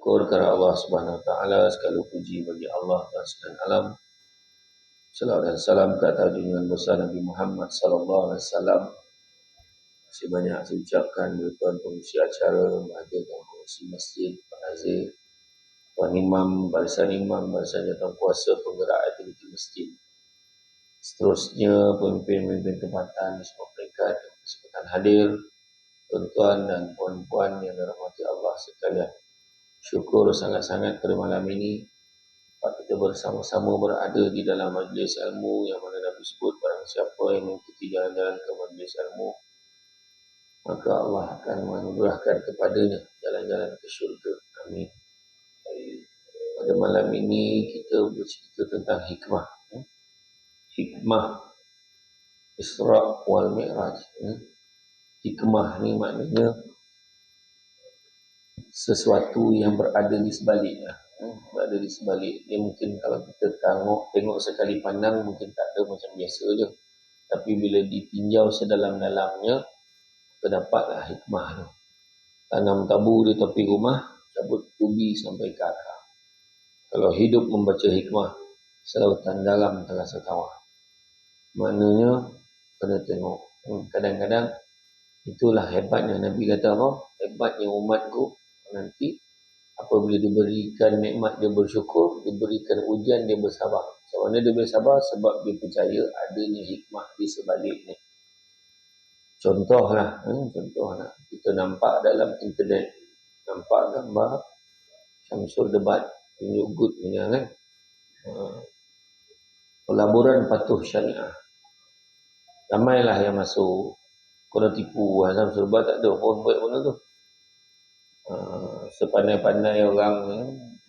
Syukur kepada Allah Subhanahu Wa Taala, segala puji bagi Allah dan sekalian alam. Salawat dan salam ke atas junjungan besar Nabi Muhammad sallallahu alaihi wasallam. Masih banyak saya ucapkan kepada tuan pengurusi acara, bahagia tuan pengurusi masjid, penazir, tuan imam, barisan jawatan kuasa, penggerak aktiviti masjid. Seterusnya pemimpin-pemimpin tempatan di semua peringkat yang berkesempatan hadir, tuan-tuan dan puan-puan yang dirahmati Allah sekalian. Syukur sangat-sangat pada malam ini kita bersama-sama berada di dalam majlis ilmu yang mana Nabi sebut barang siapa yang mengikuti jalan-jalan ke majlis ilmu, maka Allah akan menganugerahkan kepadanya jalan-jalan ke syurga. Amin. Pada malam ini kita bercerita tentang hikmah. Hikmah Isra wal Mi'raj. Hikmah ni maknanya sesuatu yang berada di sebaliknya. Berada di sebalik dia, mungkin kalau kita tengok sekali pandang mungkin tak ada, macam biasa je, tapi bila ditinjau sedalam-dalamnya terdapatlah hikmah tu. Tanam tabu di tepi rumah, cabut ubi sampai ke akar. Kalau hidup membaca hikmah, selautan dalam terasa tawar. Maknanya kena tengok. Kadang-kadang itulah hebatnya Nabi kata apa? Hebatnya umatku nanti apabila diberikan nikmat dia bersyukur, diberikan ujian dia bersabar. Sebab mana dia bersabar? Sebab dia percaya adanya hikmah di sebaliknya. Contohlah, kita nampak dalam internet, nampak gambar Syamsul Debat, tunjuk good punya kan. Pelaburan patuh syariah. Ramailah yang masuk, kena tipu. Syamsul Debat tak ada pun buat benda tu. Sepandai-pandai orang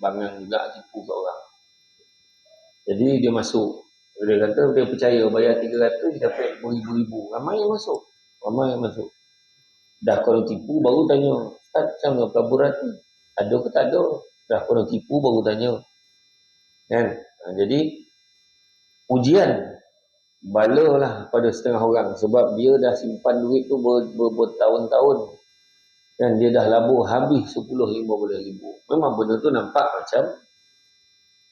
bangang juga tipu ke orang. Jadi dia masuk. Dia kata dia percaya bayar 300 dia dapat beribu-ribu. Ramai yang masuk. Dah kalau tipu baru tanya, Ustaz macam mana pelaburan ni? Ada ke tak ada? Dah kalau tipu baru tanya. Kan? Jadi ujian balalah pada setengah orang sebab dia dah simpan duit tu bertahun-tahun. Dan dia dah labur habis 10-15 ribu. Memang benda tu nampak macam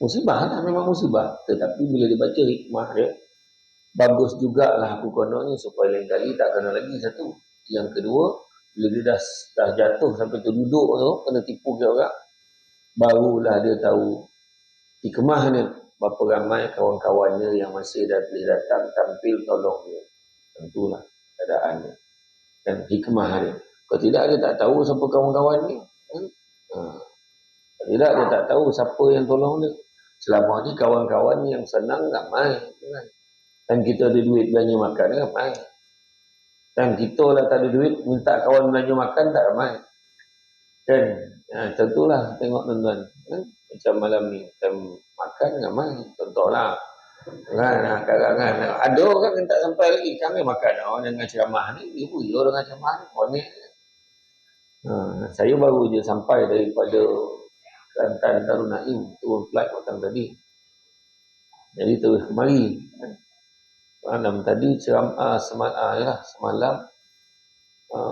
musibah lah, memang musibah. Tetapi bila dibaca hikmah dia, bagus jugalah aku kononnya supaya lain kali tak kena lagi satu. Yang kedua, bila dia dah jatuh sampai terduduk tu, kena tipu ke orang, barulah dia tahu hikmahnya. Berapa ramai kawan-kawannya yang masih boleh datang tampil tolong dia. Tentulah keadaannya. Dan hikmah dia. Kalau tidak dia tak tahu siapa kawan-kawan ni. Kalau tidak dia tak tahu siapa yang tolong dia. Selama ni kawan-kawan yang senang ramai. Dan kita ada duit belanja makan ramai. Dan kita lah tak ada duit minta kawan belanja makan tak ramai. Kan? Tentulah tengok tuan-tuan. Macam malam ni time makan ramai. Contohlah. Kadang-kadang ada orang yang tak sampai lagi kami makan dengan ceramah ni. Ibu dengan ceramah ni konek. Saya baru je sampai daripada Kelantan Darul Naim, turun flight petang tadi. Jadi terus kemari. Malam tadi semalam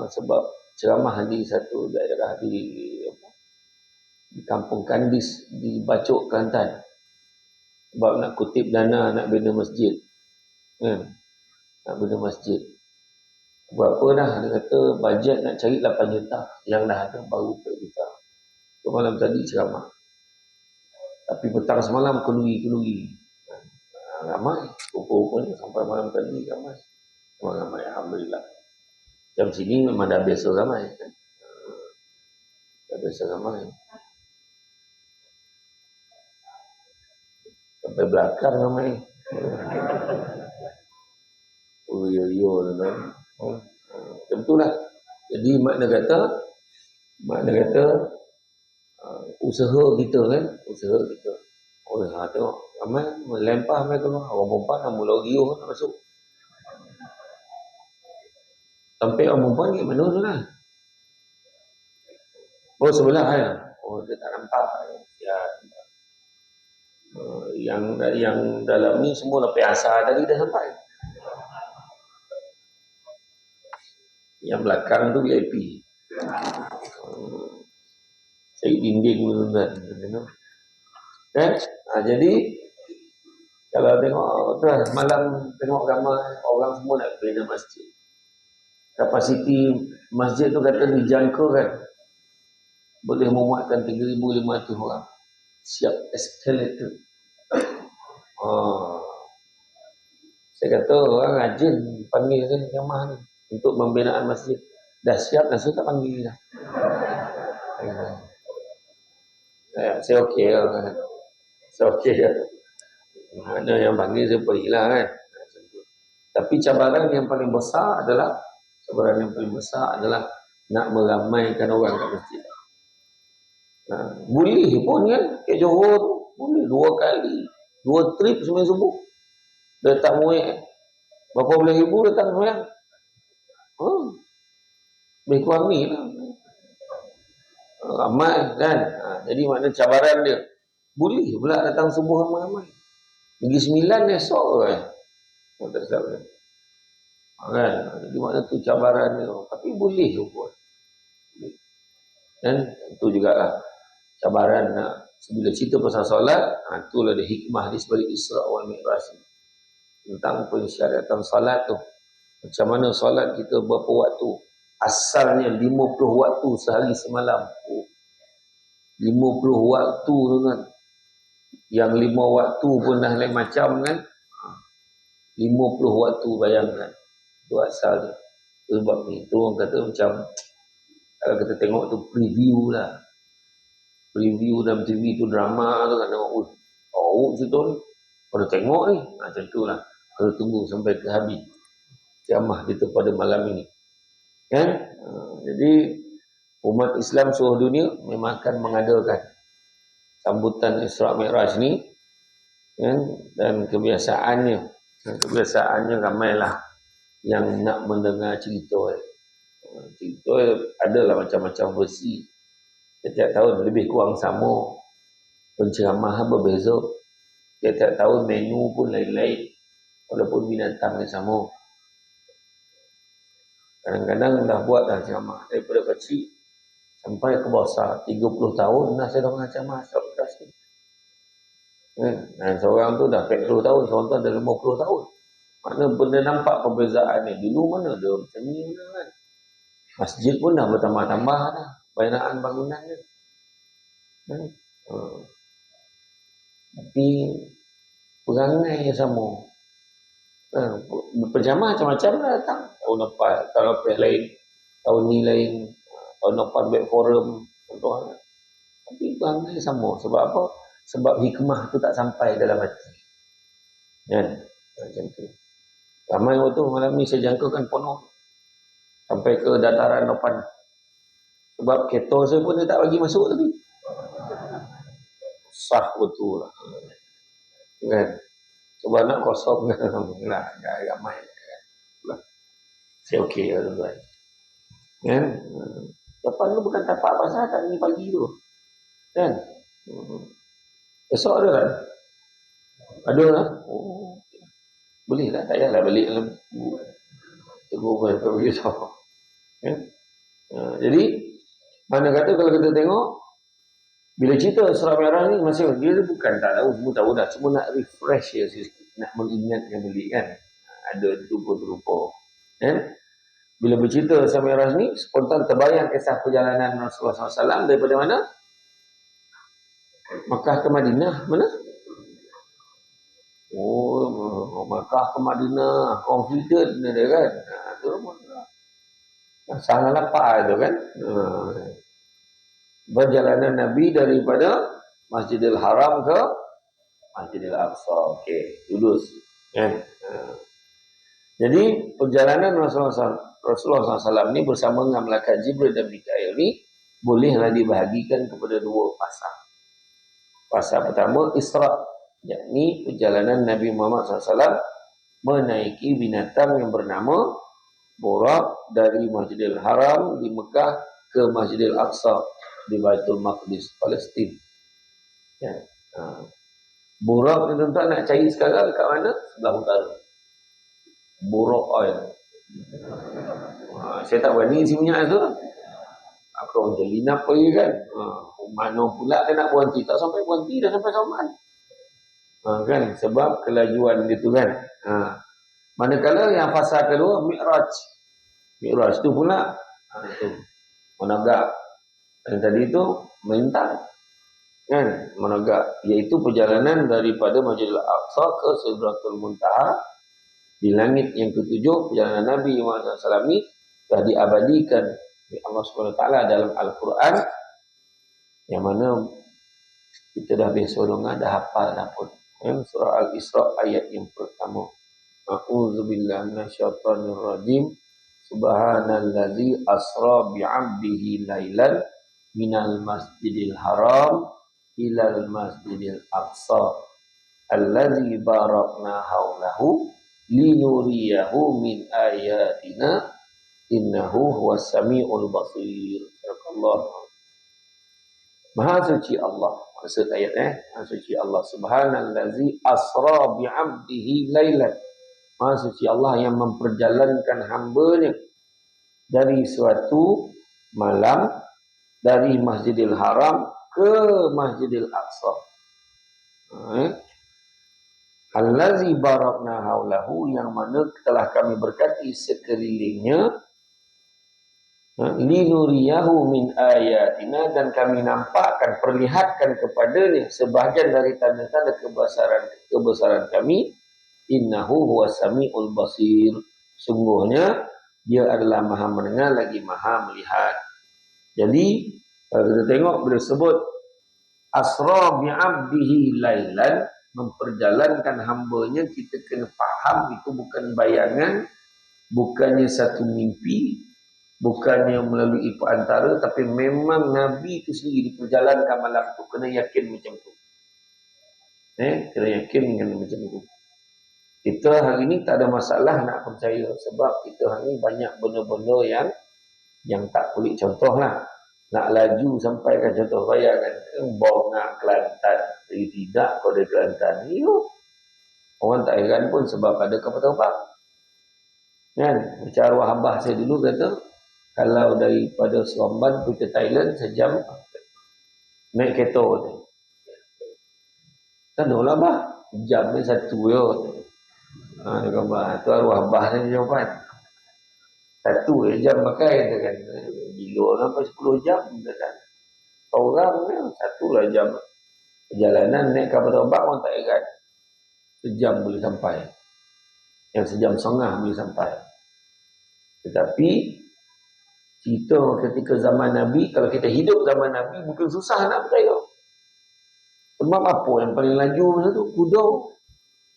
sebab ceramah di satu daerah di Kampung Kandis di Bacok, Kelantan. Sebab nak kutip dana nak bina masjid. Nak bina masjid. Berapa dah dia kata bajet nak cari 8 juta, yang dah ada baru 4 juta. So, malam tadi ceramah. Tapi petang semalam keluri. Ramai. Rupanya sampai malam tadi ramai. Alhamdulillah. Jam sini memang dah biasa ramai. Sampai belakang ramai. Kan. Macam itulah. Jadi makna kata usaha kita kan, tengok ramai melempar mereka orang perempuan dah mula riuh nak masuk. Sampai orang perempuan ni mana tu lah? Sebelah kan? Dia tak nampak. Yang dalam ni semua lepas asar tadi dah sampai. Yang belakang tu VIP. cari dinding tuan. Kan? Jadi kalau tengok tu malam tengok gambar orang semua nak pergi ke masjid. Kapasiti masjid tu kata dijangka kan. Boleh memuatkan 3,500 orang. Siap eskalator. Saya kata orang rajin panggil saya jamaah ni untuk pembinaan masjid. Dah siap dah, saya tak panggil dah. Saya okey lah. Saya okey lah. Mana yang panggil saya pergilah kan. Tapi cabaran yang paling besar adalah nak meramaikan orang kat masjid. Boleh pun kan ke Johor tu boleh 2 kali 2 trip sembahyang subuh dah tak muat berapa belas ribu datang sembahyang lebih kurang ni lah ramai kan. Jadi makna cabaran dia boleh pula datang subuh ramai-ramai pergi 9 esok tak salah kan. Jadi makna tu cabaran dia tapi boleh pun dan itu jugalah cabaran bila cerita pasal solat, itulah ada hikmah di sebalik Isra wal Mi'raj tentang pensyariatan solat tu. Macam mana solat kita berapa waktu? Asalnya 50 waktu sehari semalam. 50 waktu tu kan. Yang 5 waktu pun dah lain macam kan. 50 waktu bayangkan. Itu asal dia. Sebab ni, tu orang kata macam kalau kita tengok tu preview lah. Preview dalam TV tu drama tu kan tengok cerita ni pada tengok ni macam tu lah. Kalau tunggu sampai ke habis ceramah kita pada malam ini kan. Jadi umat Islam seluruh dunia memang akan mengadakan sambutan Isra Mi'raj ni kan. Dan kebiasaannya ramailah yang nak mendengar cerita adalah macam-macam versi. Setiap tahun lebih kurang sama, penceramah berbeza, setiap tahun menu pun lain-lain walaupun binatang yang sama. Kadang-kadang dah buat dah ceramah daripada kecil sampai ke besar 30 tahun dah saya dengar ceramah podcast ni. Dan seorang tu dah 40 tahun, seorang tu dah 50 tahun. Mana benda nampak perbezaan ni. Dulu mana ada macam ni kan. Masjid pun dah bertambah-tambah dah. Banyakan bangunan ni. Tapi perangai yang sama. Berjamaah macam-macam lah datang. Tahun lepas, tahun lepas lain. Tahun ni lain. Tahun lepas back forum. Contohnya. Tapi perangai sama. Sebab apa? Sebab hikmah tu tak sampai dalam hati. Kan? Macam tu. Ramai waktu malam ni saya jangkakan penuh. Sampai ke dataran depan. Sebab kereta saya pun dia tak bagi masuk tadi. Sah betul lah. Kan? Sebab nak kosong lah. Ramai. Saya okey lah tuan-tuan. Kan? Depan tu bukan tapak pasal tak ni pagi tu. Kan? Esok ada kan? Ada lah. Boleh lah. Tak payahlah balik dalam tegur pun tak pergi sama. Kan? Jadi mana kata kalau kita tengok bila cerita Isra Mi'raj ni masih dia bukan tak tahu, semua tahu dah, cuma nak refresh ya sikit, nak mengingatkan balik kan. Ada terlupa. Kan? Bila bercerita Isra Mi'raj ni spontan terbayang kisah perjalanan Rasulullah SAW daripada mana? Makkah ke Madinah. Mana? Makkah ke Madinah, confident dia kan. Tu salah lapar tu kan. Perjalanan Nabi daripada Masjidil Haram ke Masjidil Aqsa. Okey, lulus. Kan? Jadi perjalanan Rasulullah SAW ni bersama dengan malaikat Jibril dan Mikail ni bolehlah dibahagikan kepada 2 fasa. Fasa pertama Isra, yakni perjalanan Nabi Muhammad SAW menaiki binatang yang bernama Buraq dari Masjidil Haram di Mekah ke Masjidil Aqsa di Baitul Maqdis, Palestin. Ya. Buraq ni tuan-tuan nak cari sekarang dekat mana? Sebelah utara. Buraq oil. Saya tak berani isi minyak tu. Aku orang jelina apa ya kan? Mana pula dia nak berhenti? Tak sampai berhenti dah sampai Saman. Kan? Sebab kelajuan dia tu kan. Manakala yang fasa kedua, Mi'raj. Mi'raj tu pula, tu, menegak. Yang tadi tu, melintang. Kan? Menegak. Iaitu perjalanan daripada Masjidil Aqsa ke Sidratul Muntaha. Di langit yang ketujuh, perjalanan Nabi Muhammad SAW ni telah diabadikan oleh Allah SWT dalam Al-Quran. Yang mana kita dah biasa dengar, dah hafal dah pun. Surah Al-Isra ayat yang pertama. A'udzubillahi minasyaitonir rajim. Subhanallazi asra bi'abdihi lailan minal masjidil haram ilal masjidil aqsa allazi barakna haulahu linuriyahu min ayatina innahu huwas samiul basir. Subhanallah. Maha suci Allah. Maksud ayat Maha suci Allah. Subhanallazi asra bi'abdihi lailan. Maha suci Allah yang memperjalankan hamba-Nya dari suatu malam dari Masjidil Haram ke Masjidil Aqsa. Allazi barakna haulahu, yang mana telah kami berkati sekelilingnya, linuriyahu min ayatina, dan kami nampakkan, perlihatkan kepadanya sebahagian dari tanda-tanda kebesaran kami. Innahu huwas samiul basir. Sungguhnya dia adalah maha mendengar lagi maha melihat. Jadi kalau kita tengok bila sebut asra bi'abdihi lailan, memperjalankan hambanya, kita kena faham itu bukan bayangan, bukannya satu mimpi, bukannya melalui perantara, tapi memang Nabi itu sendiri diperjalankan malam itu. Kena yakin macam tu. Kena yakin dengan macam tu. Kita hari ini tak ada masalah nak percaya, sebab kita hari ini banyak benda-benda yang tak boleh. Contoh lah, nak laju sampai kan, contoh bayangkan Bongak Kelantan, jadi tidak kau dari Kelantan. Orang tak heran pun sebab ada kapal terbang. Kan? Macam arwah abah saya dulu kata, kalau daripada Seremban pergi ke Thailand sejam naik kereta tu. Kan lah bah, jam ni satu je. Itu arwah abah saya jawapan. Satu jam pakai kan. Gila sampai 10 jam kan. Orang ni satulah jam perjalanan naik kapal terbang, orang tak heran. Sejam boleh sampai. Yang sejam setengah boleh sampai. Tetapi cerita ketika zaman Nabi, kalau kita hidup zaman Nabi, mungkin susah nak percaya. Sebab apa yang paling laju masa tu? Kuda.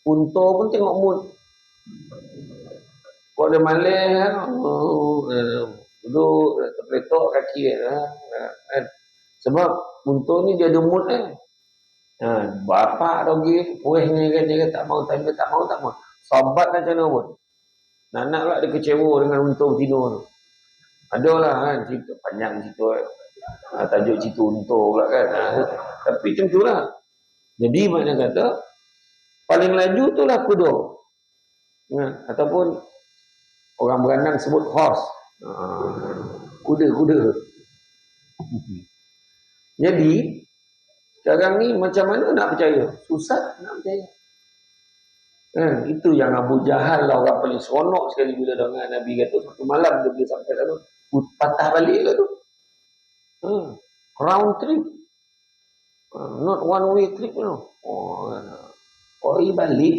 Unta pun tengok mood. Kau ada malih kan? Duduk, terpletok kaki kan? Sebab unta ni dia ada mood kan? Bapak dah pergi, puihnya kan, dia kata tak mau, tak mau. Sahabat macam mana pun. Nak pula dia kecewa dengan unta betina tu. Adalah kan, cerita panjang cerita tajuk cerita unta pula kan. Tapi macam tu lah. Jadi makna kata paling laju tu lah kuda. Ataupun orang beranang sebut horse. Kuda. Jadi sekarang ni macam mana nak percaya? Susah nak percaya. Itu yang Abu Jahal lah orang paling seronok sekali bila dengar Nabi kata satu malam dia boleh sampai sana. Patah balik ke tu. Round trip. Not one way trip balik.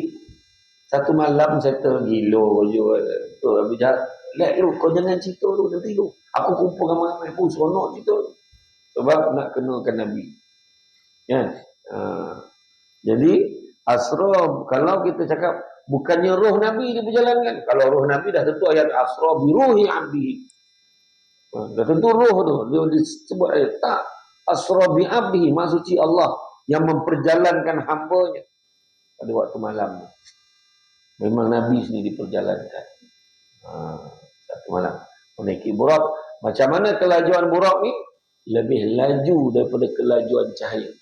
Satu malam settle gila je. Tu Abu Jahal. Let lu, kau jangan cerita lu nanti lu. Aku kumpul ramai-ramai pun seronok cerita. Sebab nak kenakan Nabi. Jadi asra, kalau kita cakap bukannya roh Nabi diperjalankan. Kalau roh Nabi dah tentu ayat asra bi ruhi abdi. Dah tentu roh tu. Dia disebut ayat tak. Asra bi abdi, Maha suci Allah yang memperjalankan hamba-Nya pada waktu malam. Memang Nabi sendiri diperjalankan. Satu malam menaiki burak. Macam mana kelajuan burak ni? Lebih laju daripada kelajuan cahaya.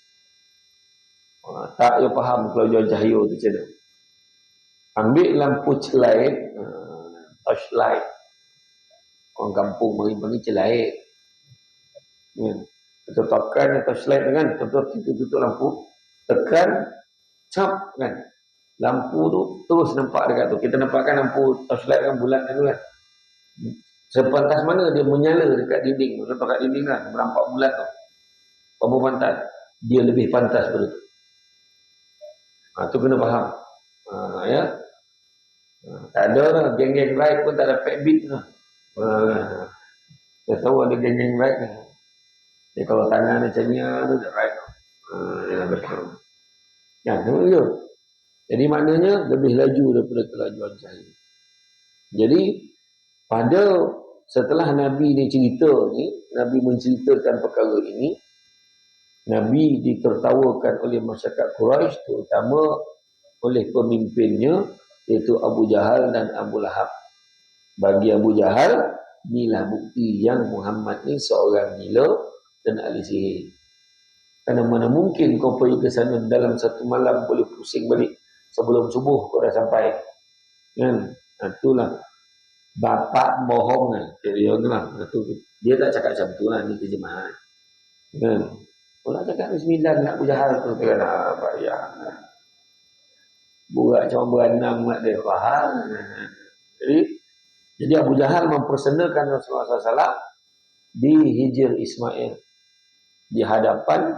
Tak you faham kelajuan cahaya tu macam mana? Ambil lampu celait, torchlight. Orang kampung panggil celait. Kan? Kita tekan atau slide kan, tutup lampu, tekan, cap kan. Lampu tu terus nampak dekat tu. Kita nampakkan lampu torchlight kan bulat kan tu kan. Sepantas mana dia menyala dekat dinding tu. Lepas kat dinding kan, nampak bulat tu. Apa pantas? Dia lebih pantas pada tu. Tu kena faham. Ya. Tak ada lah. Geng-geng right pun tak dapat beat lah. Saya tahu ada geng-geng right lah. Dia kalau tangan macam ni tu tak right. Jangan betul. Ya, tu je. Jadi maknanya lebih laju daripada kelajuan cahaya. Jadi pada setelah Nabi ni cerita ni, Nabi menceritakan perkara ini, Nabi ditertawakan oleh masyarakat Quraisy, terutama oleh pemimpinnya iaitu Abu Jahal dan Abu Lahab. Bagi Abu Jahal, inilah bukti yang Muhammad ni seorang gila dan ahli sihir. Kerana mana mungkin kau pergi ke sana dalam satu malam boleh pusing balik sebelum subuh kau dah sampai. Kan? Itulah bapak bohong kan. Dia tak cakap macam tu lah, ni terjemahan. Kan? Kalau cakap bismillah nak Abu Jahal tu kan apa ya. Buat macam beranam mak dia faham. Jadi Abu Jahal mempersendakan Rasulullah SAW di Hijr Ismail di hadapan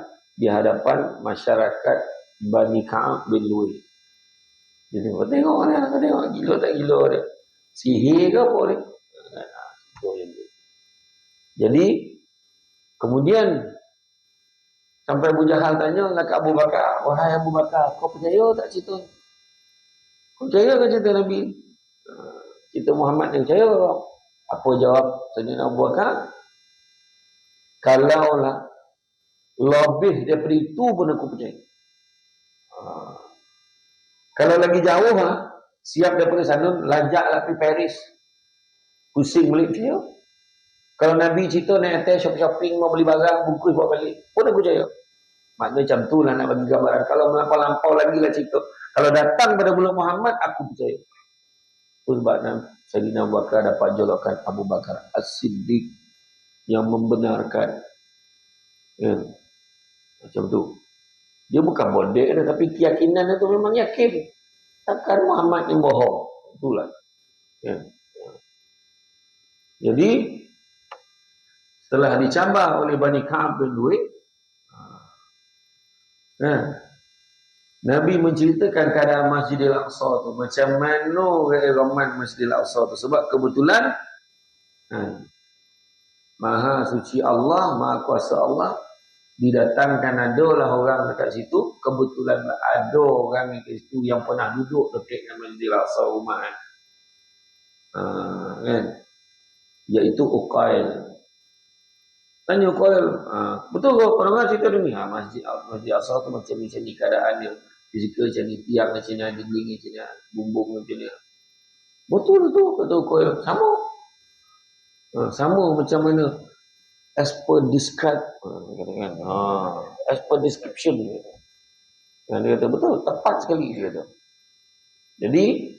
masyarakat Bani Ka'ab bin Lu'ay. Jadi kau tengok gila tak gila dia. Sihir ke apa dia? Jadi kemudian sampai Abu Jahal tanya lah ke Abu Bakar, wahai Abu Bakar, kau percaya tak cerita? Kau percaya ke cerita Nabi? Cerita Muhammad ni percaya ke? Apa jawab Sayyidina Abu Bakar? Kalaulah lebih daripada itu pun aku percaya. Kalau lagi jauh siap daripada sana, lajaklah pergi Paris. Pusing balik dia. Kalau Nabi cerita naik atas shopping mau beli barang, bungkus bawa balik, pun aku percaya. Maknanya macam tu lah nak bagi gambaran. Kalau melampau-lampau lagi lah cerita. Kalau datang pada bulan Muhammad, aku percaya. Sebab Sayyidina Abu Bakar dapat julukan Abu Bakar As-Siddiq yang membenarkan. Ya. Macam tu. Dia bukan bodek dah, tapi keyakinan itu memang yakin. Takkan Muhammad yang bohong. Itulah. Ya. Jadi, setelah dicabar oleh Bani Ka'ab bin Lu'ay, Nabi menceritakan keadaan Masjidil Aqsa tu. Macam mana keiraman Masjidil Aqsa tu. Sebab kebetulan, Maha Suci Allah, Maha Kuasa Allah, didatangkan adalah orang dekat situ. Kebetulan ada orang dekat situ yang pernah duduk dekat Masjidil Aqsa rumah kan, iaitu Uqail. Tanya Uqail, betul ke orang cerita ni? Masjid Aqsa tu macam ni keadaan dia. Fizikal macam ni, tiang macam ni, dinding macam ni, bumbung macam ni. Betul tu, kata Uqail. Sama macam mana as per describe, as per description. Dia kata betul, tepat sekali dia kata. Jadi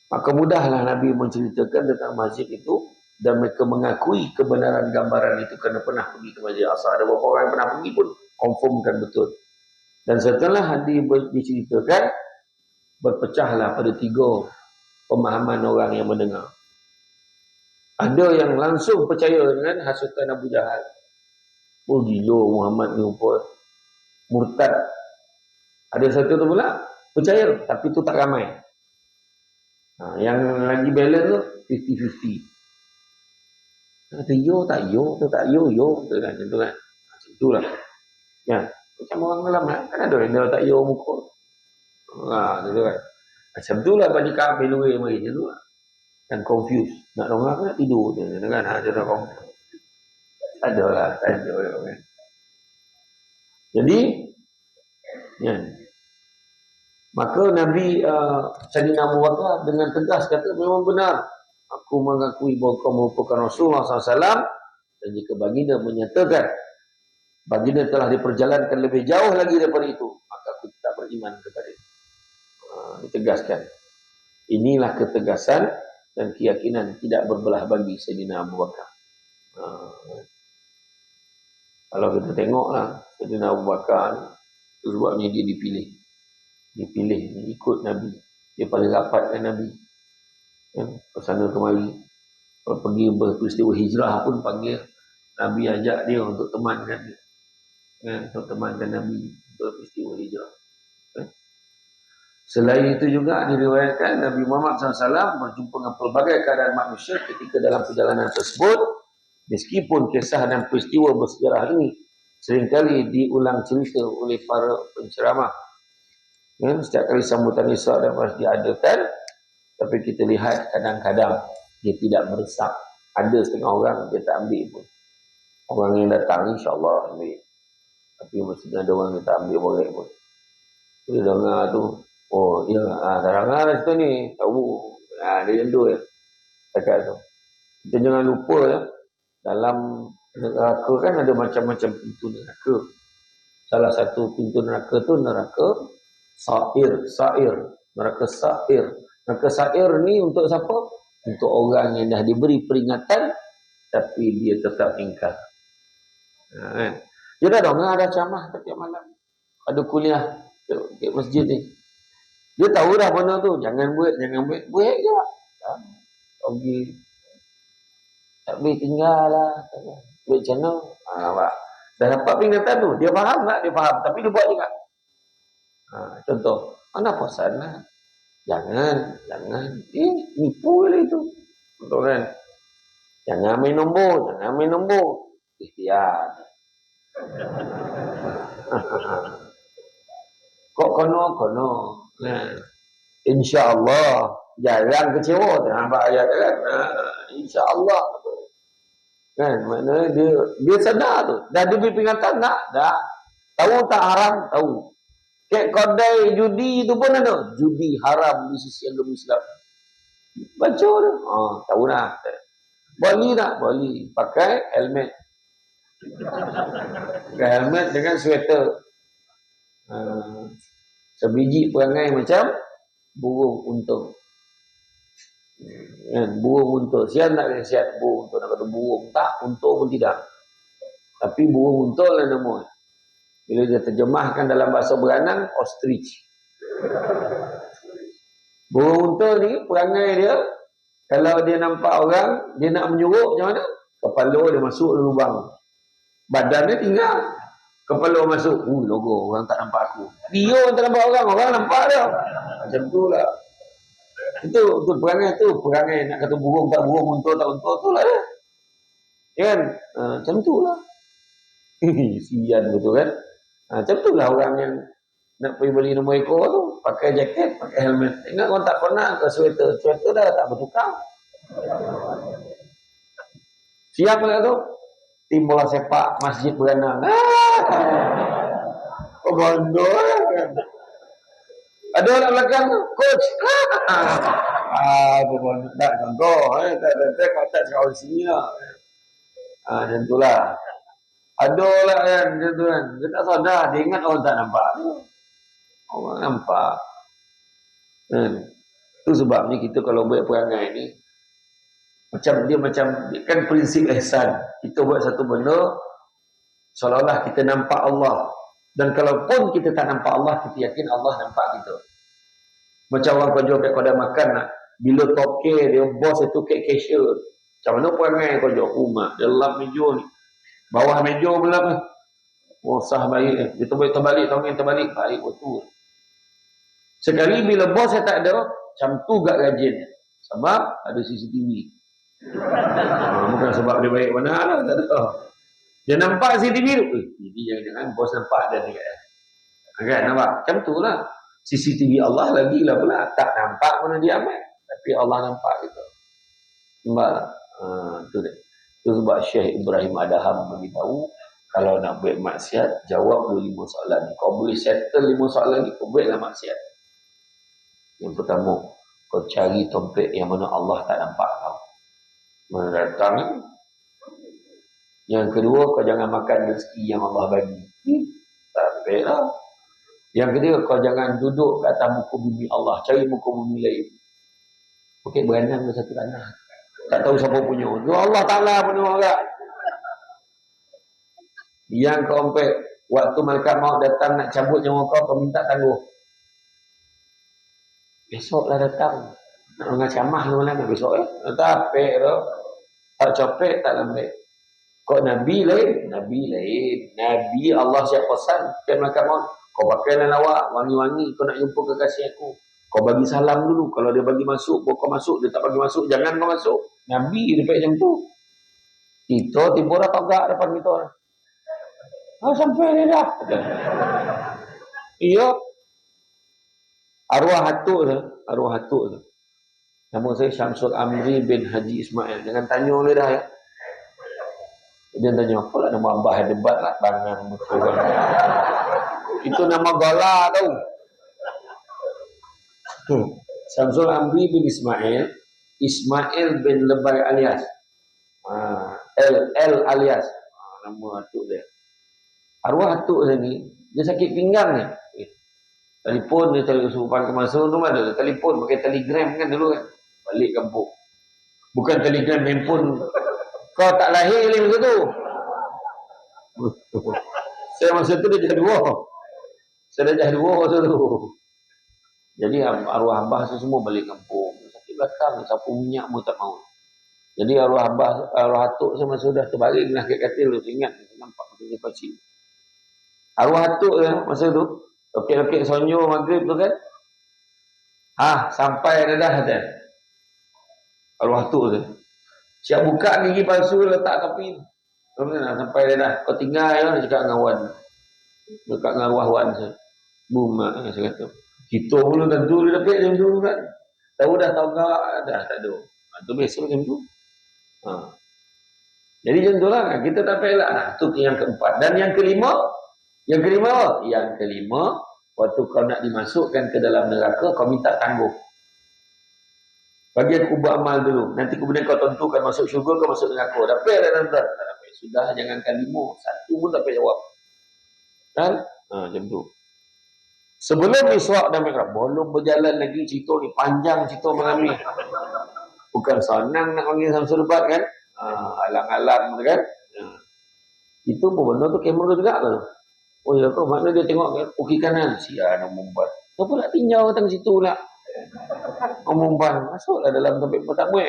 maka mudahlah Nabi menceritakan tentang masjid itu dan mereka mengakui kebenaran gambaran itu kerana pernah pergi ke Masjid Aqsa. Ada beberapa orang yang pernah pergi pun confirmkan betul. Dan setelah hadis diceritakan, berpecahlah pada 3 pemahaman orang yang mendengar. Ada yang langsung percaya dengan hasutan Abu Jahal. Oh gila Muhammad ni rupa murtad. Ada satu tu pula percaya tapi tu tak ramai. Yang lagi balance tu 50-50. Kata yo tak yo, tu tak yo tu kan, macam tu kan. Macam itulah. Ya, macam orang malam kan ada yang tak yo muka. Tu kan. Macam itulah bagi Ka'ab bin Lu'ay mari macam tu lah. Kan confused. Nak dengar ke nak tidur je kan. Dia confused. Adalah tajuk kan. Jadi ya. Maka Nabi Sayyidina Abu Bakar dengan tegas kata memang benar. Aku mengakui bahawa kau merupakan Rasulullah SAW dan jika baginda menyatakan baginda telah diperjalankan lebih jauh lagi daripada itu, maka aku tak beriman kepada itu. Ditegaskan. Inilah ketegasan dan keyakinan tidak berbelah bagi Sayyidina Abu Bakar. Kalau kita tengoklah Sayyidina Abu Bakar ni, itu sebabnya dia dipilih. Dipilih, ikut Nabi. Dia paling rapat dengan Nabi. Ke sana kemari. Kalau pergi berperistiwa hijrah pun panggil Nabi, ajak dia untuk temankan dia. Untuk temankan Nabi berperistiwa hijrah. Selain itu juga diriwayatkan Nabi Muhammad SAW berjumpa dengan pelbagai keadaan manusia ketika dalam perjalanan tersebut. Meskipun kisah dan peristiwa bersejarah ini seringkali diulang cerita oleh para penceramah. Setiap kali sambutan Isra dan Mi'raj diadakan, tapi kita lihat kadang-kadang dia tidak meresap. Ada setengah orang dia tak ambil pun. Orang yang datang insya-Allah ambil. Tapi mestinya ada orang yang tak ambil boleh pun. Dia dengar tu, oh ya, teranglah situ ni, tahu. Dia yang tu ya. Cakap tu. Kita jangan lupa ya, dalam neraka kan ada macam-macam pintu neraka. Salah satu pintu neraka tu neraka Sa'ir. Neraka Sa'ir. Neraka Sa'ir ni untuk siapa? Untuk orang yang dah diberi peringatan tapi dia tetap ingkar. Dia dah dengar ada ceramah setiap malam. Ada kuliah di masjid ni. Dia tahu dah benda tu. Jangan buat. Buat je. Pergi. Tak boleh tinggal lah. Buat macam mana? Dah dapat peringatan tu. Dia faham tak? Dia faham. Tapi dia buat juga. Contoh. Mana puasan lah. Jangan. Nipu lah itu. Contoh kan. Jangan main nombor. Ikhtiar. Kok kono. InsyaAllah. Jarang kecewa. Nampak ayat kan. InsyaAllah. Kan, maknanya dia sedar tu. Dah diberi peringatan tak? Dah. Tahu tak haram? Tahu. Kek kodai judi itu pun ada. Judi haram di sisi agama Islam. Baca tu. Tahu dah. Boleh tak? Boleh. Pakai helmet. Pakai helmet dengan sweater. Sebiji perangai macam burung unta. Burung unta. Siap tak kena siap burung unta? Nak kata burung tak, unta pun tidak. Tapi burung unta lah nama. Bila dia terjemahkan dalam bahasa Beranang, ostrich. Burung unta ni perangai dia, kalau dia nampak orang, dia nak menyuruh macam mana? Kepala dia masuk dalam lubang. Badan dia tinggal. Kepala masuk. Logo, orang tak nampak aku. Dia tak nampak orang nampak dia. Macam tu lah. Itu perangai tu. Perangai nak kata burung tak burung, unta tak unta tu lah dia. Kan? Macam tu lah. Sian betul kan? Macam tu lah orang yang nak pergi beli nombor ekor tu. Pakai jaket, pakai helmet. Ingat orang tak pernah ke sweater. Sweater dah tak bertukar. Siap lah tu. Tim bola sepak Masjid Beranang. Bodoh kan. Ada orang belakang tu, coach. Bodoh. Tak contoh. Tak kau tak cakap di sini lah. Macam tu lah. Ada lah kan. Macam tu kan. Dia tak sadar. Dia ingat orang tak nampak. Orang nampak. Itu sebabnya kita kalau buat perangai ni, dia kan prinsip ihsan. Kita buat satu benda seolah-olah kita nampak Allah. Dan kalaupun kita tak nampak Allah, kita yakin Allah nampak kita. Macam orang kerja kat kedai makan lah. Bila top K, dia bos itu kat cashier. Macam mana perangai kerja rumah? Dalam meja ni. Bawah meja pula ni. Sah baik. Dia terbalik. Baik betul. Sekali bila bos saya tak ada, macam tu gak gajian. Sebab ada CCTV. Bukan sebab dia baik mana lah, tak tahu. Dia nampak CCTV tu. Jadi jangan bos nampak dia dekat. Kan nampak? Macam tu lah. CCTV Allah lagi lah pula. Tak nampak mana dia amat. Tapi Allah nampak kita. Nampak tak? Itu dia. Itu sebab Syekh Ibrahim Adham beritahu, kalau nak buat maksiat, jawab dulu 5 soalan. Kau boleh settle 5 soalan ni, kau buatlah maksiat. Yang pertama, kau cari tempat yang mana Allah tak nampak kau. Mana datang. Yang kedua, kau jangan makan rezeki yang Allah bagi. Tak baik lah. Yang ketiga, kau jangan duduk kat atas muka bumi Allah. Cari muka bumi lain. Bukit Beranang ke satu tanah. Tak tahu siapa punya. Itu Allah Ta'ala punya orang. Yang keempat, waktu malaikat maut datang nak cabut nyawa kau minta tangguh. Besoklah datang. Nak dengar camah ke mana besok Tapi tu, tak copek tak lambat. Kau Nabi lain. Nabi Allah siap pesan ke malaikat maut. Kau pakailah lawak, wangi-wangi, kau nak jumpa kekasih aku. Kau bagi salam dulu. Kalau dia bagi masuk, kau masuk. Dia tak bagi masuk, jangan kau masuk. Nabi dia pakai macam tu. Kita tiba dah tagak depan kita. Sampai dia dah. Iya. Arwah hatuk tu. Nama saya Syamsul Amri bin Haji Ismail. Jangan tanya oleh dah ya. Dia tanya, apa lah nama abah debat lah tangan betul. Itu nama gola tau. Syamsul Amri bin Ismail bin Lebay alias. L alias. Nama hatuk dia. Arwah hatuk dia ni, dia sakit pinggang ni. Telefon dia cari usupan ke masa tu ada telefon pakai telegram kan dulu kan. Balik kampung. Bukan telegram handphone. Kau tak lahir lagi masa tu. Saya masa tu dah jadi dua. Saya dah jadi dua masa tu. Jadi arwah abah semua balik kampung. Sakit belakang, sapu minyak pun tak mau. Jadi arwah hatuk saya masa dah terbaring lah kat katil tu. Saya ingat, nampak macam dia pacik. Arwah hatuk masa tu, lokek-lokek sonyo maghrib tu kan. Sampai dah kata. Arwah hatuk tu. Siap buka gigi palsu letak tepi. Sampai dah. Kau tinggal dia cakap dengan Wan. Dekat dengan arwah Wan saya. Boom, saya kata. Kita pun tentu dia dapat macam tu kan. Tahu dah dah tak ada. Itu biasa macam tu. Jadi macam tu lah. Kita tak payah lah. Itu yang keempat. Dan yang kelima apa? Yang kelima, waktu kau nak dimasukkan ke dalam neraka, kau minta tangguh. Bagi aku buat amal dulu. Nanti kemudian kau tentukan masuk syurga, kau masuk neraka. Dapat dah tuan-tuan? Tak dapat. Sudah, jangankan 5. 1 pun tak payah jawab. Kan? Macam tu. Sebelum Isra' dan Mi'raj, belum berjalan lagi cerita ni. Panjang cerita malam ni. Bukan senang nak panggil Samsul Debat kan? Alang-alang kan? Itu pun benda tu kamera juga ke? Oh ya kau, makna dia tengok kan? Kiri kanan. Sian nak membuat. Kenapa nak tinjau datang situ pula? Umumban. Masuklah dalam topik pertama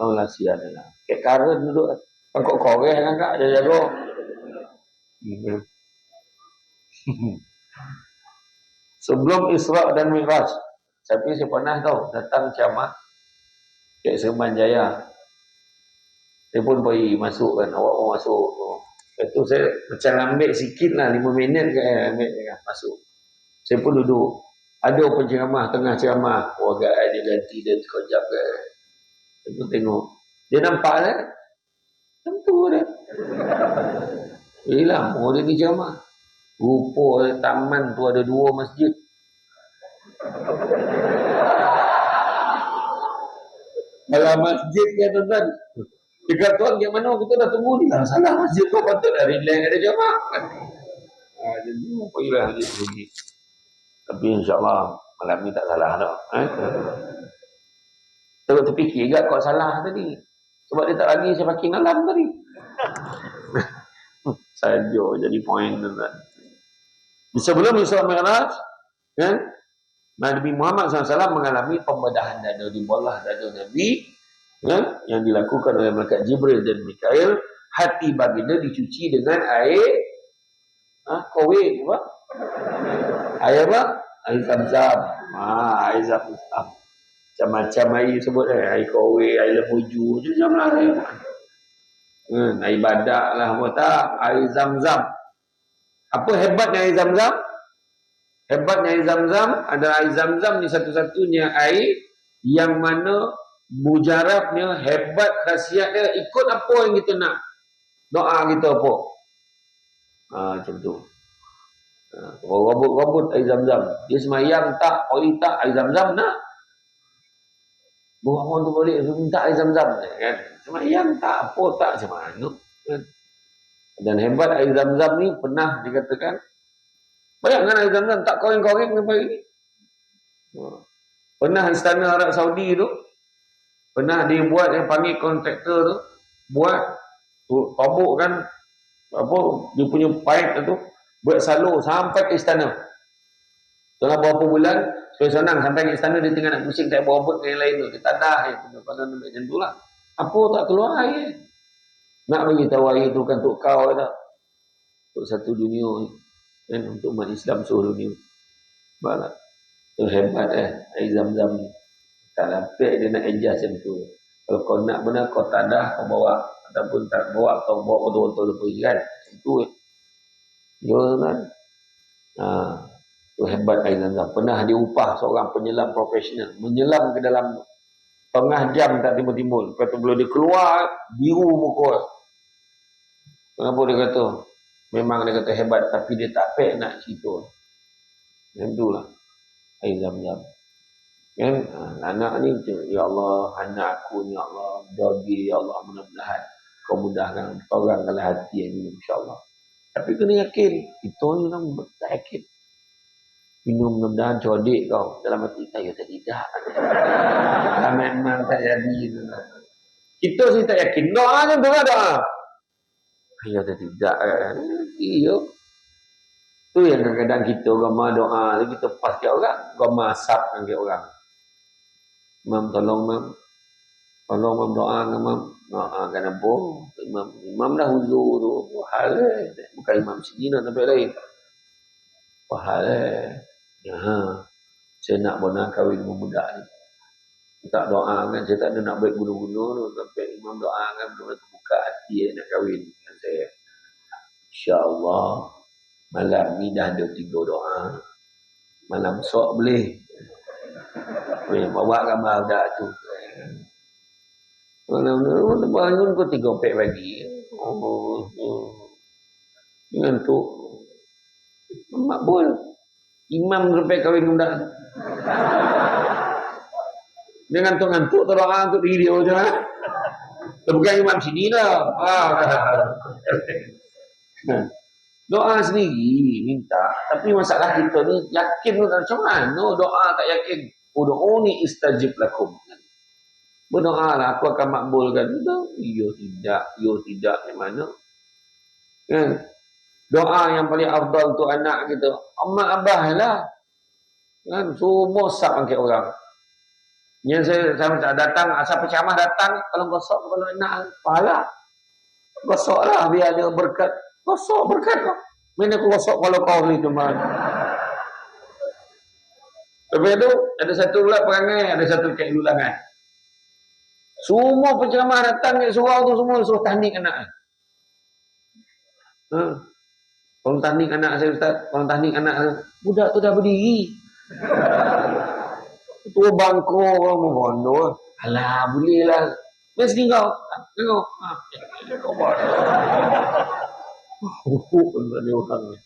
Oh lah sian lah. Kayak karen duduk. Pangkok koreh kan kak. Dia jaga. Sebelum Isra' dan Mi'raj, tapi saya pernah tahu datang ceramah Cik Serman Jaya. Saya pun pergi masuk kan, awak mau masuk. Itu saya macam ambil sikit lah, 5 minit ke ambil masuk. Saya pun duduk. Ada penceramah tengah ceramah. Agak dia ganti dia sekejap ke. Saya pun tengok. Dia nampak kan? Macam tu dia. Lama dia ni ceramah. Rupa taman tu ada 2 masjid. Kalau masjid kan tuan-tuan. Dekat tuan yang mana kita dah tunggu ni. Salah masjid tu patut dah relax ada jemaah. Jadi pergilah masjid pergi. Tapi insyaAllah malam ni tak salah dah. Terfikir juga kau salah tadi. Sebab dia tak lagi saya pakai malam tadi. Saja jadi poin tuan-tuan. Sebelum Isra' Mi'raj, kan? Nabi Muhammad SAW mengalami pembedahan dada di bawah dada Nabi, kan? Yang dilakukan oleh malaikat Jibril dan Mikail. Hati baginda dicuci dengan air kowin, apa? Air apa? Air zam-zam. Air zam-zam. Macam-macam air sebut air kowin, air lemuju, macam lah air. Air badak lah, apa tak? Air zam-zam. Apa hebatnya air zam-zam? Hebatnya air zam-zam adalah air zam-zam ni satu-satunya air yang mana mujarabnya, hebat khasiatnya ikut apa yang kita nak. Doa kita apa? Macam tu. Robot air zam-zam. Dia semayang tak, poli tak, air zam-zam nak. Buang orang tu balik, minta air zam-zam. Kan? Semayang tak, apa tak, macam mana. Kan? Dan hebat air zam-zam ni pernah dikatakan, bayangkan air zam-zam tak koreng-koreng sampai ini. Pernah istana Arab Saudi tu, pernah dia buat yang panggil kontraktor tu, buat tabuk kan Apa dia punya pipe tu buat salur sampai ke istana. Dalam beberapa bulan supaya senang sampai ke istana, dia tengah nak pusing tak berobot dengan yang lain tu. Dia tadah kalau nak macam tu lah. Apa tak keluar air? Nak bagi tahu air tu kan untuk kau tak? Untuk satu dunia kan, untuk umat Islam seluruh dunia. Baiklah. Tu hebat air Zam-Zam ni. Tak dapat dia nak adjust macam tu. Kalau kau nak benar kau tadah kau bawa, ataupun tak bawa atau bawa betul-betul pergi kan. Macam tu ya kan. Tu hebat air Zam-Zam. Pernah diupah seorang penyelam profesional menyelam ke dalam setengah jam tak timbul-timbul. Lepas tu bila dia keluar biru muka. Kenapa dia kata? Memang dia kata hebat tapi dia tak pek nak cerita. Macam itulah air Zam-Zam. Kan anak ni ya Allah, anak aku ni ya Allah, dogi ya Allah, mudah-mudahan kau mudahkan torangkanlah hati ini insya-Allah. Tapi kena yakin, kita ni orang tak yakin. Minum mudah-mudahan codik kau dalam hati saya tidak. Memang tak jadi. Kita sih tak yakin. Doa je tu doa. Ya tidak. Iya. Tu yang kadang-kadang kita ramah doa, kita pas ke orang, ramah asap ke orang. Imam tolong Imam. Tolong Imam doa dengan Imam. Doakan apa? Imam dah huzur tu. Hal bukan Imam sini nak sampai lain. Hal saya nak benar kahwin dengan budak ni. Tak doa kan, saya tak ada nak baik guna-guna tu. Sampai Imam doa kan, benar buka hati nak kahwin dengan saya. InsyaAllah malam ni dah ada 3 doa. Malam esok boleh. Bawa gambar budak tu. Malam bangun kau 3 pek pagi. Dengan tu makbul. Imam sampai kahwin budak. Dia ngantuk-ngantuk doa untuk diri dia macam mana. Bukan imam sini lah. Doa sendiri minta. Tapi masalah kita ni yakin macam mana doa tak yakin. Ud'uni istajib lakum. Berdoalah aku akan makbulkan. Ya tidak macam mana. Kan? Doa yang paling afdal untuk anak kita. Amak abah lah. Kan? Semua sab angkat orang. Yang saya datang, asal pecamah datang, kalau gosok kepala anak, pahala. Gosoklah biar dia berkat. Gosok berkat kau. Mana aku gosok kalau kau ni cuma. Lepas tu, ada satu pula perangai, ada satu cek ulangan. Semua penceramah datang ke surau tu semua suruh tahnik anak. Kalau tahnik anak saya Ustaz, kalau tahnik anak saya, budak tu dah berdiri. Tu bangko orang membondo. Alah, boleh lah. Mas ni kau. Tengok. Kau buat. Ada orang ni.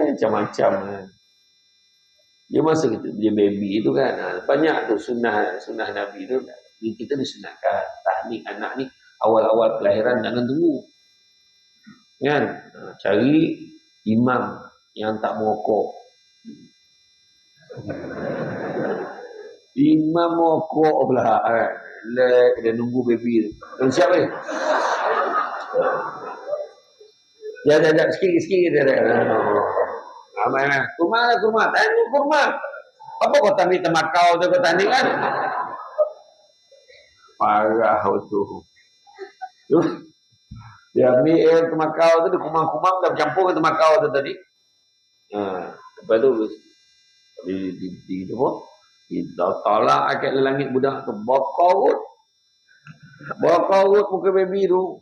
Macam-macam. Dia masa dia baby tu kan. Banyak tu sunnah Nabi tu. Kita disunatkan. Tahnik anak ni. Awal-awal kelahiran jangan tunggu. Kan? Cari imam yang tak merokok. Imam merokok pula kan. Dia nunggu baby tu. Dan siap ni? Sekejap sikit dia. Amal kurma. Tanya kurma. Apa kau tanding temakau tu kau tanding kan? Parah tu. Dia ambil temakau tu, dia kumam-kumam dah bercampur dengan temakau tu tadi. Lepas tu di tolak akak langit budak tu. Bawa kaut muka baby tu.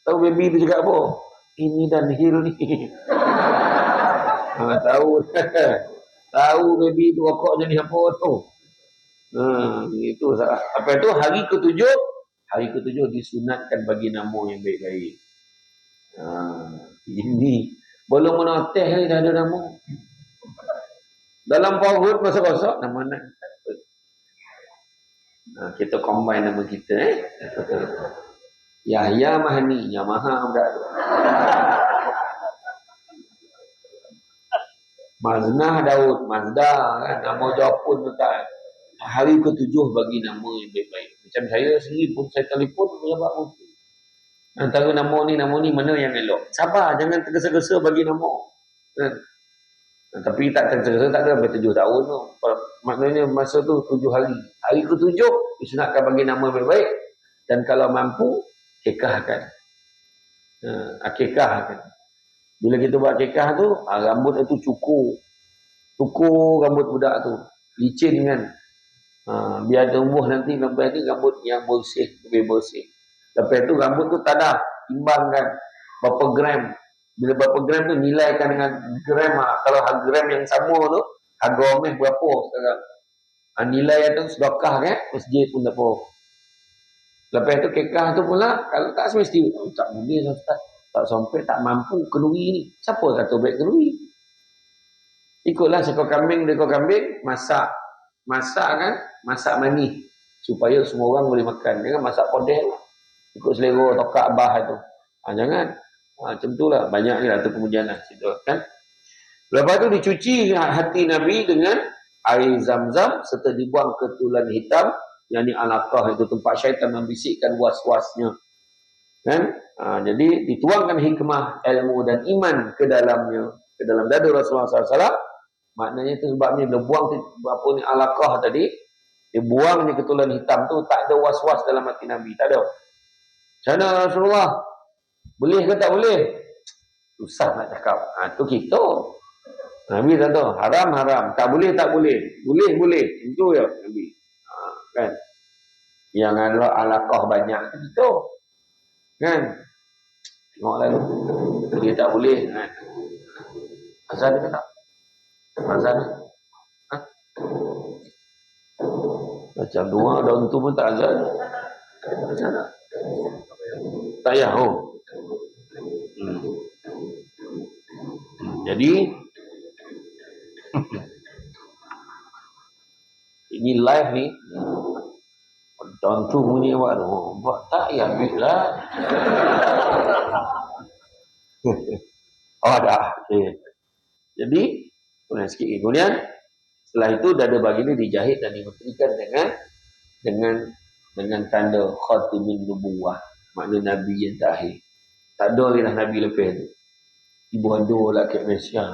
Tahu baby tu cakap apa? Ini dan hil ni. Tahu baby tu rokok jadi apa tu. Itu salah. Apa itu hari ke-7 disunatkan bagi nama yang baik-baik. Ini belum menoteh ni dah ada nama. Dalam PowerPoint masa-masa nama nak. Kita combine nama kita Yahya Mahani, Yamaha budak tu. Maznah Daud, Mazda kan, nama Jepun tu tak. hari ke-7 bagi nama yang baik-baik. Macam saya sendiri pun, saya telefon pejabat mufti. Antara nama ni mana yang elok? Sabar, jangan tergesa-gesa bagi nama. Kan? Tapi tak tergesa-gesa, tak ada sampai 7 tahun tu. Maknanya masa tu 7 hari. Hari ke-7, disunatkan bagi nama baik-baik. Dan kalau mampu, kekahkan. Akikahkan. Bila kita buat akikah tu, rambut itu cukur rambut budak tu, licin kan. Biar tumbuh nanti lepas ni rambut yang bersih, lebih bersih. Lepas tu rambut tu tadah, timbangkan berapa gram. Bila berapa gram tu nilaikan dengan gram. Kalau gram yang sama tu, harga omeh berapa sekarang. Nilai tu sedekah kan, masjid pun tak apa. Lepas tu kekah tu pula, kalau tak semesti, tak boleh Ustaz. Tak sampai, tak mampu kenduri ni. Siapa kata baik kenduri? Ikutlah seekor kambing, masak kan, masak manis. Supaya semua orang boleh makan. Jangan masak podeh lah. Ikut selera tokak abah tu. Jangan. Macam tu lah. Banyak ni lah tu kemudian lah. Situ, kan? Lepas tu dicuci hati Nabi dengan air zam-zam serta dibuang ke tulan hitam. Yang ni alaqah, itu tempat syaitan membisikkan was-wasnya. Kan? Jadi dituangkan hikmah, ilmu dan iman ke dalamnya, ke dalam dada Rasulullah SAW. Maknanya itu sebabnya dia buang apa ni alaqah tadi, dia buangnya ke tulan hitam tu, tak ada was-was dalam hati Nabi, tak ada. Macam Rasulullah, boleh ke tak boleh? Susah nak cakap. Tu kita. Nabi tak tahu, haram, tak boleh, boleh. Itu ya Nabi. Kan? Yang alaqah banyak tu kita. Kan? Tengok lalu. Dia tak boleh. Kan? Azan ke tak? Azan. Macam dua daun tu pun tak azan. Azan tak? Tak payah. Jadi ini live ni. Daun tu bunyi awak tu. Buat tak ya ambil lah. Dah. Okay. Jadi, kemudian setelah itu dada baginda dijahit dan dimeterikan dengan tanda khatimin nubuwah, makna Nabi yang terakhir. Tak ada lagi Nabi lepas tu. Ibu anda lah kat Malaysia.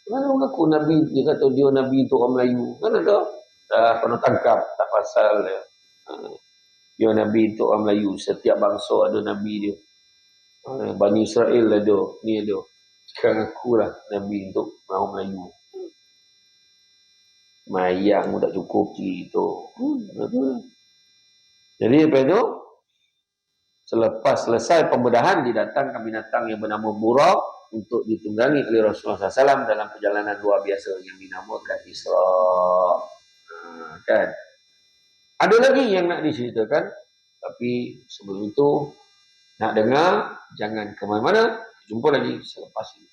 Mana orang aku Nabi, dia kata dia Nabi untuk orang Melayu. Kan ada? Pernah tangkap, tak pasal. Dia Nabi untuk orang Melayu. Setiap bangsa ada Nabi dia. Bani Israel ada, ni ada. Sekarang akulah Nabi untuk orang Melayu. Mayang pun tak cukup gitu. Jadi lepas itu, selepas selesai pembedahan, didatangkan binatang yang bernama buraq untuk ditunggangi oleh Rasulullah SAW dalam perjalanan luar biasa yang dinamakan Isra. Kan? Ada lagi yang nak diceritakan, tapi sebelum itu nak dengar, jangan ke mana-mana. Jumpa lagi selepas ini.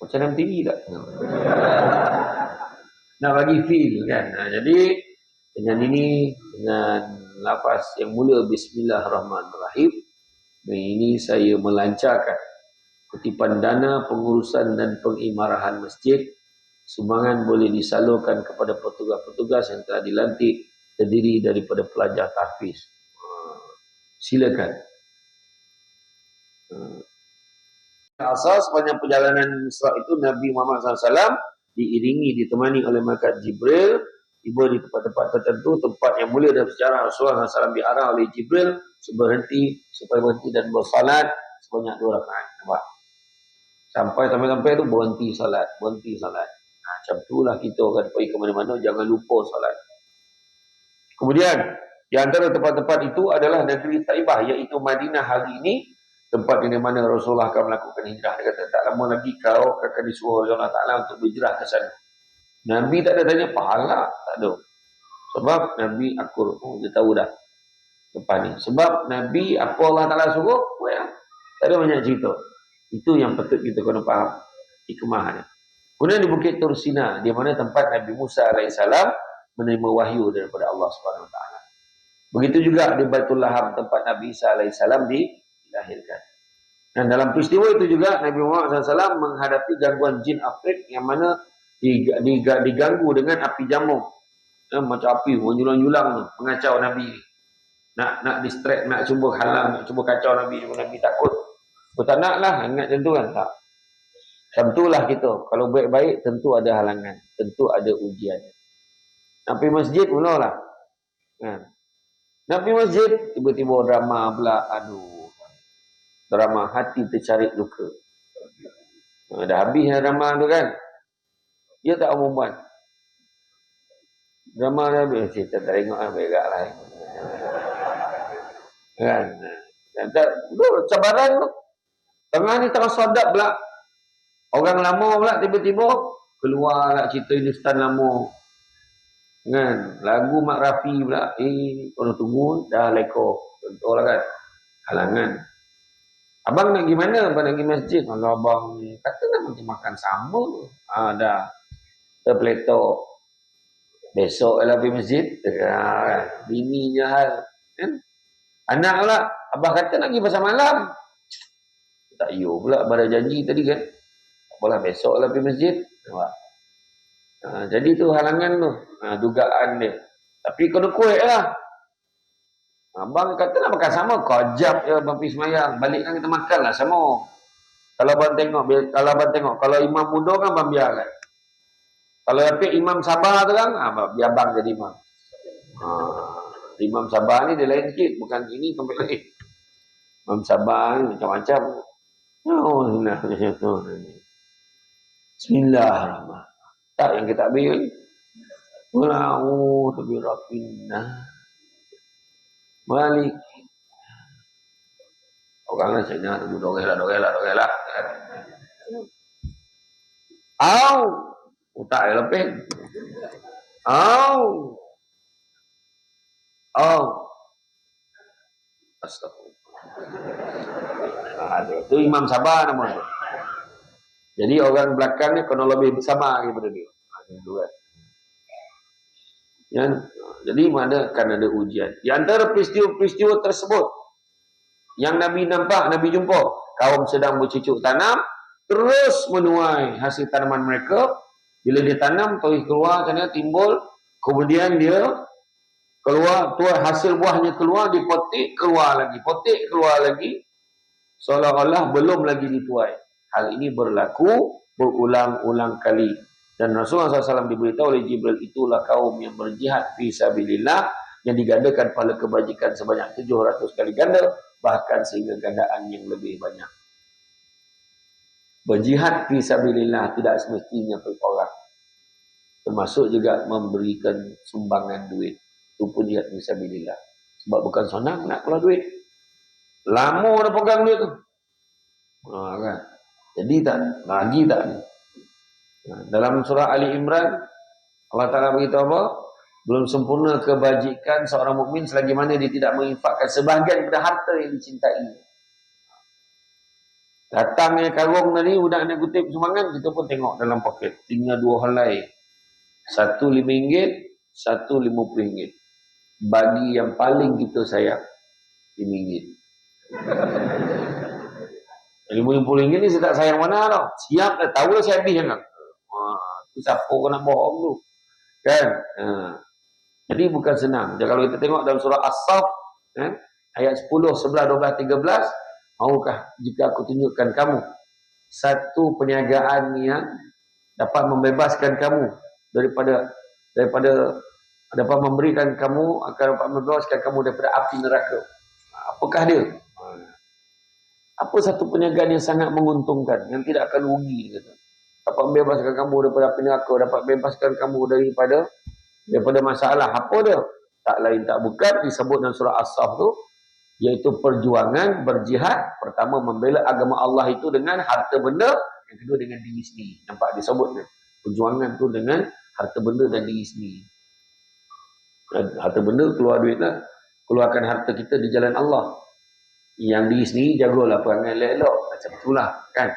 Macam TV tak? Nak bagi feel kan. Jadi dengan ini, dengan lafaz yang mula Bismillahirrahmanirrahim, dan ini saya melancarkan kutipan dana pengurusan dan pengimarahan masjid. Sumbangan boleh disalurkan kepada petugas-petugas yang telah dilantik, terdiri daripada pelajar tahfiz. Silakan. Asal sepanjang perjalanan Isra itu Nabi Muhammad SAW ditemani oleh malaikat Jibril, tiba di tempat-tempat tertentu, tempat yang mulia dalam sejarah. Rasulullah SAW diarah oleh Jibril supaya berhenti dan bersalat sebanyak 2 rakaat. Nampak? Sampai tu berhenti salat. Macam itulah kita akan pergi ke mana-mana, jangan lupa salat. Kemudian di antara tempat-tempat itu adalah negeri Taibah, iaitu Madinah hari ini, tempat di mana Rasulullah akan melakukan hijrah. Dia kata, tak lama lagi kau akan disuruh oleh Allah Ta'ala untuk berhijrah ke sana. Nabi tak ada tanya pahala, tak ada. Sebab Nabi akur, dia tahu dah depan ni. Sebab Nabi apa Allah Ta'ala suruh, tak ada banyak cerita. Itu yang patut kita kena faham hikmahnya. Kemudian di Bukit Tursina, di mana tempat Nabi Musa AS menerima wahyu daripada Allah SWT. Begitu juga di Baitul Laham, tempat Nabi Isa AS dilahirkan. Dan dalam peristiwa itu juga Nabi Muhammad SAW menghadapi gangguan jin afrit, yang mana diganggu dengan api jamur. Macam api menyulang-nyulang tu, mengacau Nabi. Nak distract, nak cuba halang, nak cuba kacau Nabi. Nabi takut. Kau tak nak lah, ingat macam tu kan? Tak. Tentulah kita. Kalau baik-baik, tentu ada halangan. Tentu ada ujian. Nak pergi masjid, mulalah. Kan? Nak pergi masjid, tiba-tiba drama pula. Aduh. Drama hati tercarik duka. Dah habis drama tu kan? Dia tak mau buat. Drama dah habis. Kita tak tengok lah, berak lah. Kan? Cabaran tu. Tengah ni tengah sodak pula. Orang lama pula tiba-tiba keluar lah cerita Hindustan lama. Kan? Lagu Mak Rafi pula. Korang tunggu dah leko. Contohlah kan. Halangan. Abang nak pergi mana? Abang nak pergi masjid. Kalau abang ni kata nak pergi makan sama. Dah. Terpeletok. Besok lah pergi masjid. Bininya hal. Kan? Anak pula. Abang kata nak pergi pasal malam. Tak yo pula. Pada janji tadi kan. Tak apalah besok lah pergi masjid. Jadi tu halangan tu. Dugaan dia. Tapi kena kuat lah. Abang kata nak makan sama. Kau jap je abang pergi semayang. Balik kan kita makan lah sama. Kalau abang tengok. Kalau imam muda kan abang biarkan. Kalau dapat imam sabar tu kan. Biar abang jadi imam. Imam sabar ni dia lain sikit. Bukan ini sampai lain. Imam sabar ni macam-macam. Bismillahirrahmanirrahim. Tak yang kita ambil. Walau tabirafinna. Balik. Orang lah cakap dorel lah. Tak ada lebih. Astagfirullah. Itu imam sabar nama tu. Jadi orang belakang ni kena lebih bersabar daripada dia. Jadi mana akan ada ujian. Di antara peristiwa-peristiwa tersebut yang Nabi nampak, Nabi jumpa kaum sedang bercucuk tanam, terus menuai hasil tanaman mereka. Bila dia tanam, tauhid keluar, kerana timbul, kemudian dia keluar, hasil buahnya keluar, dipotik, keluar lagi, seolah-olah belum lagi dituai. Hal ini berlaku berulang-ulang kali. Dan Rasulullah SAW diberitahu oleh Jibril, itulah kaum yang berjihad fi sabilillah, yang digandakan pahala kebajikan sebanyak 700 kali ganda, bahkan sehingga gandaan yang lebih banyak. Berjihad fi sabilillah tidak semestinya berperang. Termasuk juga memberikan sumbangan duit. Itu pun jihad fi sabilillah. Sebab bukan senang nak keluar duit. Lama dah pegang duit tu. Kan? Jadi tak lagi tak ni. Dalam surah Ali Imran Allah Ta'ala beritahu apa? Belum sempurna kebajikan seorang mukmin selagi mana dia tidak menginfakkan sebahagian pada harta yang dicintai. Datangnya karung tadi, budak nak kutip sumbangan, kita pun tengok dalam poket. Tinggal 2 helai. Satu RM5, satu RM50. Bagi yang paling kita sayang, RM5. RM50 ni saya tak sayang mana tau. Siap dah, tahu dah saya habis kan. Tu siapa kau nak bohong tu. Kan? Jadi bukan senang. Jadi kalau kita tengok dalam surah As-Saff, ayat 10, 11, 12, 13, maukah jika aku tunjukkan kamu satu perniagaan yang dapat membebaskan kamu daripada dapat memberikan kamu, akan dapat membebaskan kamu daripada api neraka. Apakah dia? Apa satu perniagaan yang sangat menguntungkan, yang tidak akan rugi, kata. Dapat membebaskan kamu daripada api neraka, dapat membebaskan kamu daripada masalah. Apa dia? Tak lain tak bukan disebut dalam surah As-Saff tu, iaitu perjuangan, berjihad. Pertama membela agama Allah itu dengan harta benda, yang kedua dengan diri sendiri. Nampak disebutnya. Perjuangan tu dengan harta benda dan diri sendiri. Harta benda keluar duit lah. Keluarkan harta kita di jalan Allah. Yang diri sendiri jagalah perangai elok-elok. Macam itulah kan.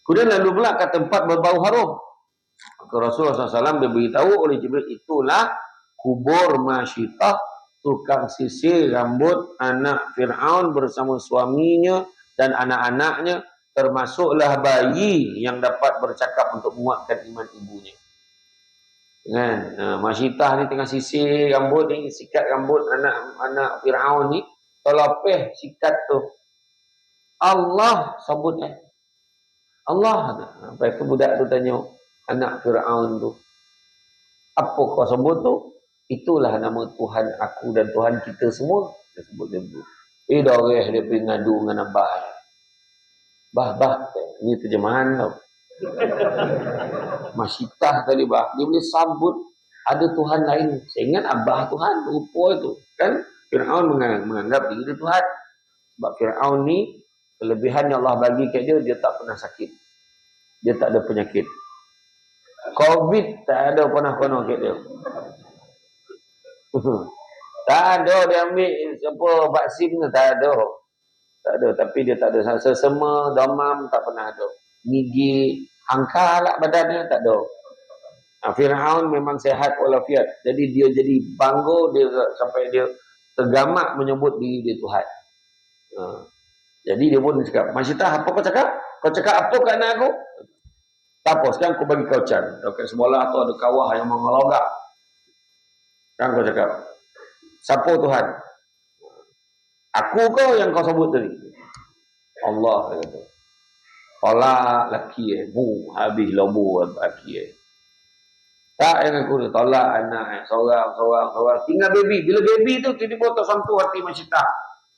Kemudian lalu pula ke tempat berbau harum. Maka Rasulullah SAW dia beritahu oleh Jibril, itulah kubur Masyitah, tukang sisir rambut anak Fir'aun bersama suaminya dan anak-anaknya termasuklah bayi yang dapat bercakap untuk menguatkan iman ibunya. Kan? Masyitah ni tengah sisir rambut ni, sikat rambut anak Firaun ni, tolopeh sikat tu. Allah sebut Allah. Sampai ke budak tu tanya anak Firaun tu, apa kau sebut tu? Itulah nama Tuhan aku dan Tuhan kita semua. Dia sebut dia tu. Doreh dia pergi ngadu dengan abah. Bah, ini terjemahan tau. Masyitah tadi bah, dia boleh sambut ada Tuhan lain. Saya ingat abah Tuhan, rupa itu. Kan Firaun menganggap diri dia Tuhan. Sebab Firaun ni, kelebihan yang Allah bagi kat dia, dia tak pernah sakit. Dia tak ada penyakit. COVID tak ada pernah kat dia. Tak ada dia ambil vaksin ke, tak ada. Tapi dia tak ada sesama, demam tak pernah ada. Gigi, angka lah badannya tak ada. Firaun memang sehat walafiat. Jadi dia jadi bangga, dia sampai dia tergamak menyebut diri dia Tuhan. Jadi dia pun cakap, Masyitah, apa kau cakap? Kau cakap apa kat anak aku? Tak apa, sekarang aku bagi kau can. Dekat sebelah tu ada kawah yang mengelogak. Sekarang kau cakap, siapa Tuhan? Aku kau yang kau sebut tadi. Allah kata. Tolak laki habis lobo laki Tak yang aku tolak anak seorang. Tinggal baby. Bila baby tu tiba-tiba tak sentuh hati Masyitah.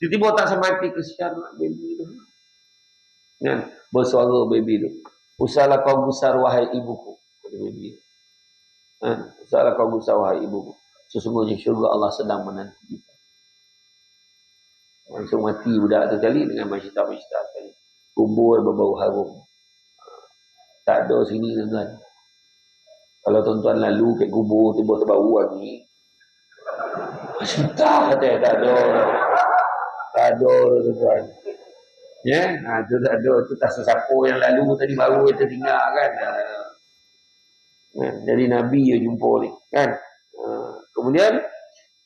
Tiba-tiba tak sampai hati kesian baby tu. Kan? Bersuara baby tu. Usahlah kau gusar wahai ibuku. Kata baby. Usahlah kau gusar wahai ibuku. Sesungguhnya syurga Allah sedang menanti kita. Langsung mati budak tu kali dengan Masyitah sekali. Kubur berbau harum. Tak ada sini tuan. Kalau tuan-tuan lalu kat kubur tiba bau wangi. Masyitah tak ada. Tak ada tuan. Ya, tu tak ada. Tu tak sesiapa yang lalu tadi baru kita tinggal kan. Jadi Nabi yang jumpa ni kan. Kemudian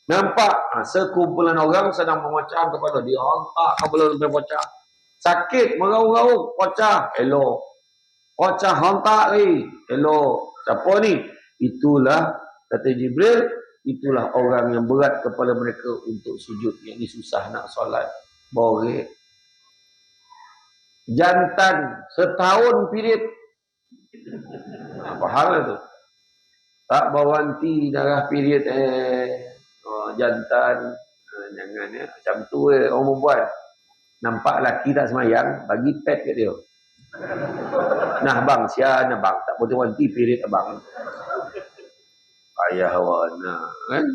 nampak sekumpulan orang sedang memecah kepala dia. Hantar kepala dia pecah. Sakit, meraung-raung, pecah, elok. Pecah, hantar lagi, elok. Siapa ni? Itulah, kata Jibril, itulah orang yang berat kepala mereka untuk sujud. Yang ni susah nak solat. Borek. Jantan, setahun period. Apa hal tu? Tak bawanti darah period jantan. Jangan ya. Macam tu orang perempuan. Nampak lelaki tak semayang, bagi pet kat dia. Nah bang, sian abang. Tak boleh wanti period abang. Ayah wana. Kan?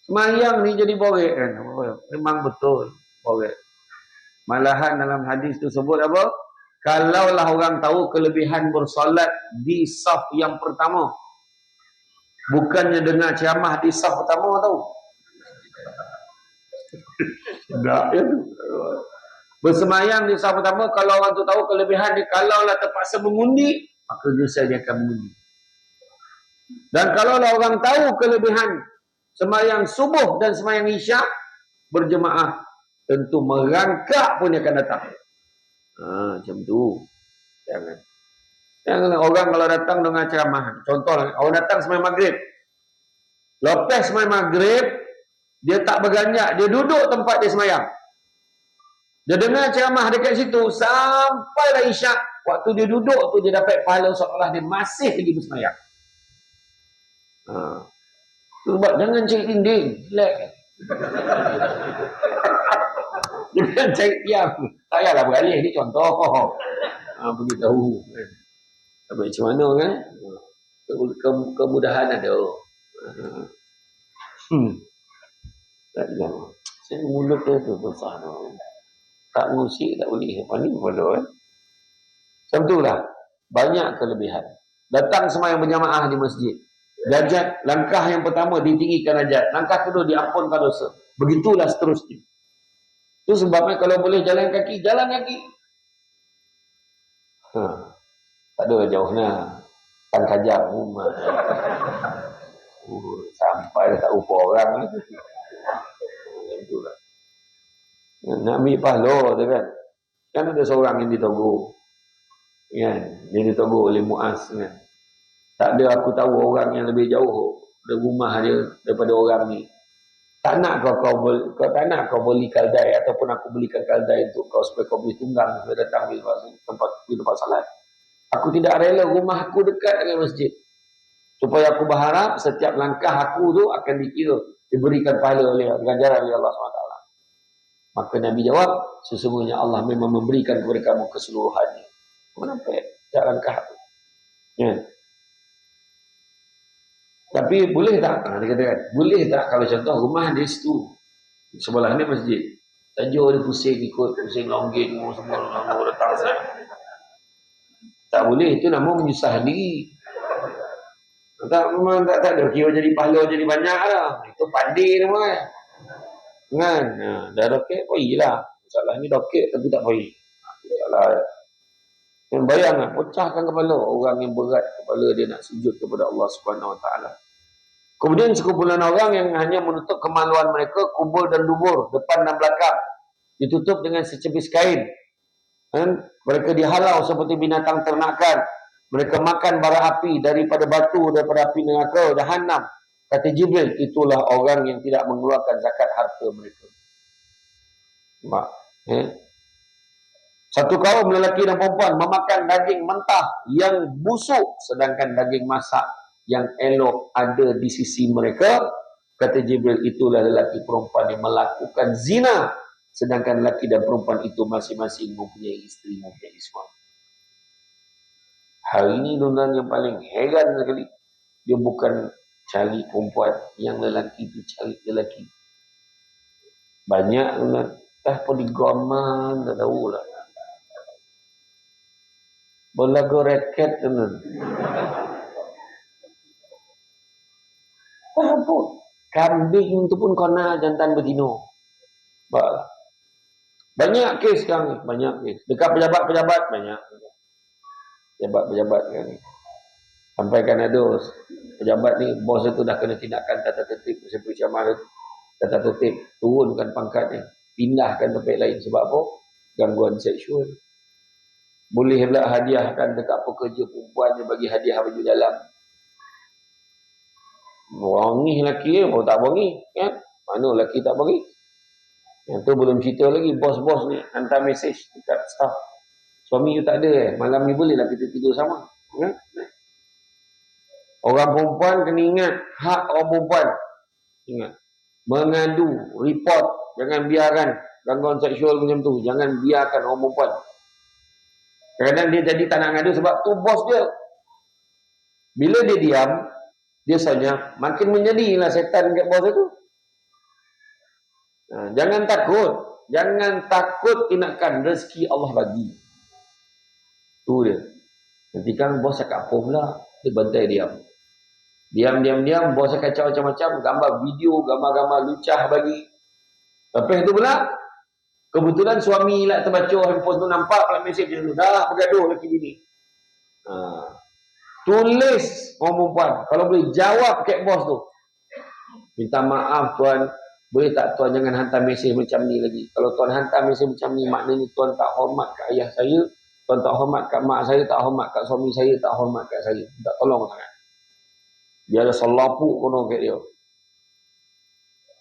Semayang ni jadi borek kan? Memang betul. Borek. Malahan dalam hadis tu sebut apa? Kalaulah orang tahu kelebihan bersolat di saf yang pertama. Bukannya dengar ceramah di saf pertama tahu. Tak ya. Bersemayang di saf pertama, kalau orang tu tahu kelebihan dia, kalaulah terpaksa mengundi, maka dia akan mengundi. Dan kalaulah orang tahu kelebihan semayang subuh dan semayang isyak berjemaah, tentu merangkak pun dia akan datang. Macam tu. Jangan orang kalau datang dengan ceramah. Contoh, orang datang semayang maghrib. Lepas semayang maghrib, dia tak berganjak, dia duduk tempat dia semayang. Dia dengar ceramah dekat situ sampai dah isyak. Waktu dia duduk tu dia dapat pahala seolah dia masih lagi bersemayang. Sebab jangan cari dinding. Relax. Jangan cari tiang. Tak payahlah beralih ni contoh. Beritahu kan. Tapi macam mana kan? Kemudahan ada. Tak ada. Saya mulut dia tu besar tu. Tak musik tak boleh. Apa ni bodoh kan? Macam tu lah. Banyak kelebihan. Datang semayang berjamaah di masjid. Derajat langkah yang pertama ditinggikan derajat. Langkah kedua diampunkan dosa. Begitulah seterusnya. Itu sebabnya kalau boleh jalan kaki, jalan kaki. Tak ada jauh nak. Tan Kajang rumah. Sampai dah tak rupa orang. Macam tu lah. Nak ambil pahala tu kan. Kan ada seorang yang ditegur. Kan? Dia ditegur oleh Muaz kan. Tak ada aku tahu orang yang lebih jauh dari rumah dia daripada orang ni. Tak nak kau tak nak kau beli kaldai ataupun aku belikan kaldai untuk kau supaya kau boleh tunggang supaya datang di tempat salat. Aku tidak rela rumah aku dekat dengan masjid. Supaya aku berharap setiap langkah aku tu akan dikira diberikan pahala oleh ganjaran oleh Allah SWT. Maka Nabi jawab, sesungguhnya Allah memang memberikan kepada kamu keseluruhannya. Kenapa? Tak langkah tu. Ya. Tapi boleh tak? Dia katakan, boleh tak kalau contoh rumah dia situ. Sebelah ni masjid. Saja dia pusing ikut, pusing longgeng, semua datang saya. Tak boleh, itu nama menyusah diri. Tak, memang tak ada. Kira jadi pahala jadi banyak lah. Itu pandai nama kan. Kan? Dah roket, lah. Masalah ni roket tapi tak boleh. Masalah. Yang bayangkan, pecahkan kepala orang yang berat kepala dia nak sujud kepada Allah Subhanahu Wa Taala. Kemudian sekumpulan orang yang hanya menutup kemaluan mereka, kubur dan dubur, depan dan belakang, ditutup dengan secepis kain. Mereka dihalau seperti binatang ternakan. Mereka makan bara api daripada batu, daripada api neraka, Jahannam. Kata Jibril, itulah orang yang tidak mengeluarkan zakat harta mereka. Satu kaum lelaki dan perempuan memakan daging mentah yang busuk, sedangkan daging masak yang elok ada di sisi mereka. Kata Jibril, itulah lelaki perempuan yang melakukan zina, sedangkan lelaki dan perempuan itu masing-masing mempunyai isteri, mempunyai suami. Hari ini tuan yang paling heran sekali, dia bukan cari perempuan, yang lelaki itu cari lelaki. Banyak tuan, poligaman, tak tahulah. Berlagu raket tuan. Apa? Kambing itu pun kena jantan betina. Banyak kes sekarang ni, banyak kes. Dekat pejabat-pejabat banyak. Pejabat-pejabat sekarang ni. Sampai kan ada pejabat ni, bos itu dah kena tindakan tata tertib, seperti Syamar tata tertib, turunkan pangkatnya, pindahkan tempat lain. Sebab apa? Gangguan seksual. Boleh pula hadiahkan dekat pekerja perempuan dia bagi hadiah baju dalam. Wangi lelaki pun tak wangi, kan? Mana lelaki tak wangi? Yang tu belum cerita lagi, bos-bos ni hantar mesej dekat staff. Suami you tak ada malam ni bolehlah kita tidur sama. Kan? Orang perempuan kena ingat, hak orang perempuan. Ingat. Mengadu, report, jangan biarkan gangguan seksual macam tu. Jangan biarkan orang perempuan. Kadang-kadang dia jadi tak nak ngadu sebab tu bos dia. Bila dia diam, dia senyap, makin menjadilah setan kat bos itu. Jangan takut. Jangan takut tindakan rezeki Allah bagi. Tu dia. Nanti kan bos cakap apa pula, dia bantai diam. Diam, bos akan kacau macam-macam, gambar video, gambar-gambar lucah bagi. Lepas itu pula, kebetulan suami lah terbaca handphone tu, nampak pula mesej dia tu, dah bergaduh lelaki bini. Tulis orang perempuan, kalau boleh jawab kat bos tu. Minta maaf tuan, boleh tak tuan jangan hantar mesej macam ni lagi. Kalau tuan hantar mesej macam ni, maknanya tuan tak hormat kat ayah saya, tuan tak hormat kat mak saya, tak hormat kat suami saya, tak hormat kat saya. Tak tolong sangat. Dia ada selapuk kono kat dia.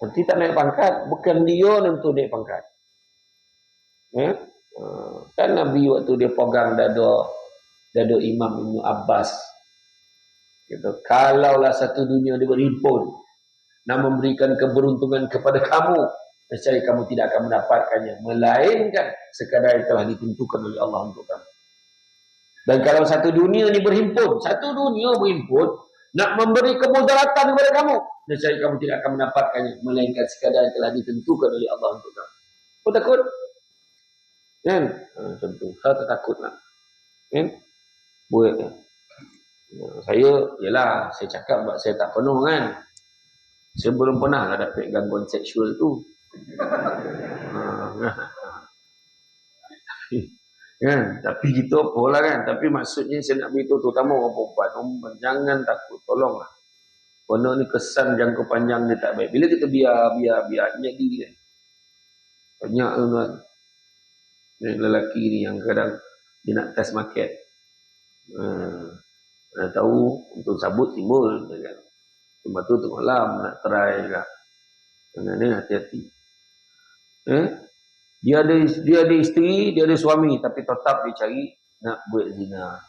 Nanti tak naik pangkat, bukan dia nentu naik pangkat. Kan Nabi waktu dia pegang dada Imam Ibn Abbas. Gitu. Kalaulah satu dunia dia berhimpun nak memberikan keberuntungan kepada kamu, nescaya kamu tidak akan mendapatkannya, melainkan sekadar yang telah ditentukan oleh Allah untuk kamu. Dan kalau satu dunia ni berhimpun, nak memberi kemudaratan kepada kamu, nescaya kamu tidak akan mendapatkannya, melainkan sekadar yang telah ditentukan oleh Allah untuk kamu. Kau takut? Kan? Contoh, saya tak takut lah. Kan? Buat. Saya, yelah, saya cakap saya tak penuh kan. Saya belum pernah lah dapat gangguan seksual tu. Kan? Tapi gitu apalah kan. Tapi maksudnya saya nak beritahu terutama orang perempuan, jangan takut, tolonglah. Benda ni kesan jangka panjang dia tak baik. Bila kita biar jadi kan. Banyak tuan-tuan. Lelaki ni yang kadang dia nak test market. Mana tahu untuk sabut timbul kan. Lepas tu tengok malam nak try juga. Dengan ni hati-hati. Dia ada isteri, dia ada suami, tapi tetap dia cari nak buat zina.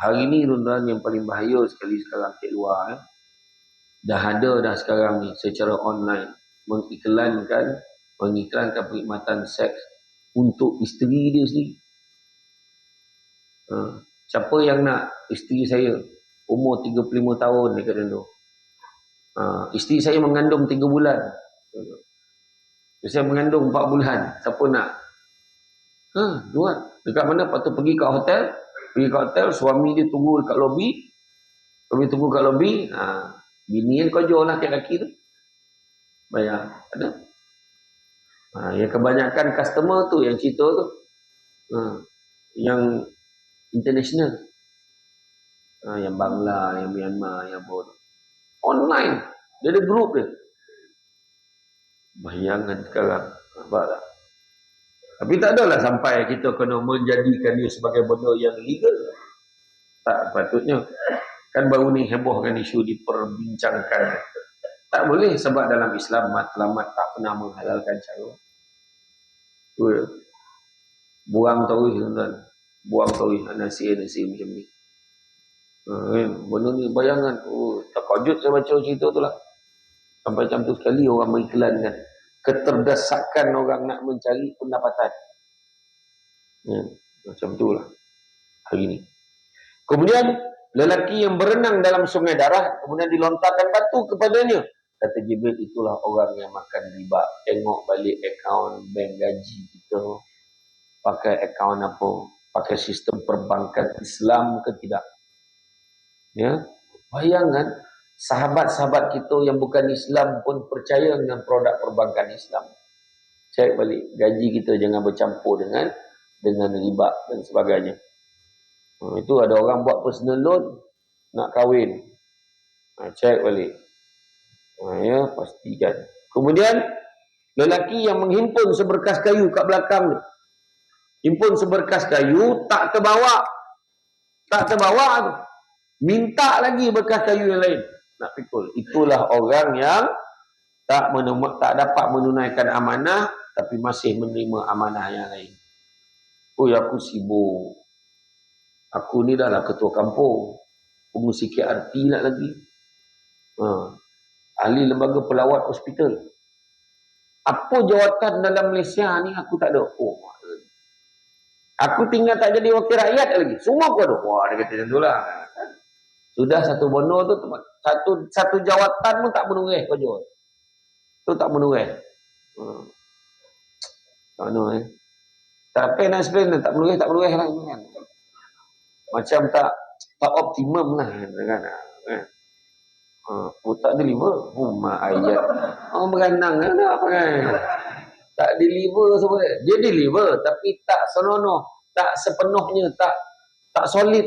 Hari ni tuan-tuan yang paling bahaya sekali sekarang kat luar. Dah ada dah sekarang ni secara online mengiklankan perkhidmatan seks untuk isteri dia sendiri. Siapa yang nak isteri saya umur 35 tahun dia kata tu. Isteri saya mengandung 3 bulan. Saya mengandung 4 bulan. Siapa nak? Tuan. Dekat mana? Lepas tu pergi kat hotel, suami dia tunggu dekat lobi. Bini yang kau jual lah kat lelaki tu. Bayar. Ada. Yang kebanyakan customer tu yang cerita tu. Yang international. Yang Bangla, yang Myanmar, yang apa. Online. Dia ada grup dia. Bayangkan sekarang. Nampak tak? Tapi tak adalah sampai kita kena menjadikan dia sebagai benda yang legal. Tak patutnya. Kan baru ni hebohkan isu diperbincangkan. Tak boleh sebab dalam Islam matlamat tak pernah menghalalkan cara. Buang tauhid tuan-tuan. Buang tauhid nasi macam ni. Benda ni bayangan. Terkejut saya baca cerita tu lah. Sampai macam tu sekali orang mengiklankan. Keterdesakan orang nak mencari pendapatan. Macam tu lah. Hari ni. Kemudian, lelaki yang berenang dalam sungai darah, kemudian dilontarkan batu kepadanya. Kata Jibril, itulah orang yang makan riba. Tengok balik akaun bank gaji kita. Pakai akaun apa? Pakai sistem perbankan Islam ke tidak? Ya, bayangkan sahabat-sahabat kita yang bukan Islam pun percaya dengan produk perbankan Islam. Cek balik gaji kita jangan bercampur dengan riba dan sebagainya. Itu ada orang buat personal loan nak kahwin. Cek balik. Ya, pastikan. Kemudian lelaki yang menghimpun seberkas kayu kat belakang dia. Himpun seberkas kayu tak terbawa. Tak terbawa tu. Minta lagi berkas kayu yang lain nak pikul. Itulah orang yang tak dapat menunaikan amanah tapi masih menerima amanah yang lain. Aku sibuk. Aku ni dah lah ketua kampung. Pengurusi KRT nak lagi. Ahli lembaga pelawat hospital. Apa jawatan dalam Malaysia ni aku tak ada. Aku tinggal tak jadi wakil rakyat lagi. Semua aku ada. Dia kata macam tu lah. Sudah satu bono tu, satu jawatan pun tak menurih kau jual. Tu tak menurih. Mana tapi nak explain tak menurih lah. Macam tak optimum lah. Kan? Tak deliver. Ayat. Beranang kan tak pakai. Tak deliver sebenarnya. Dia deliver tapi tak senonoh. Tak sepenuhnya. Tak solid.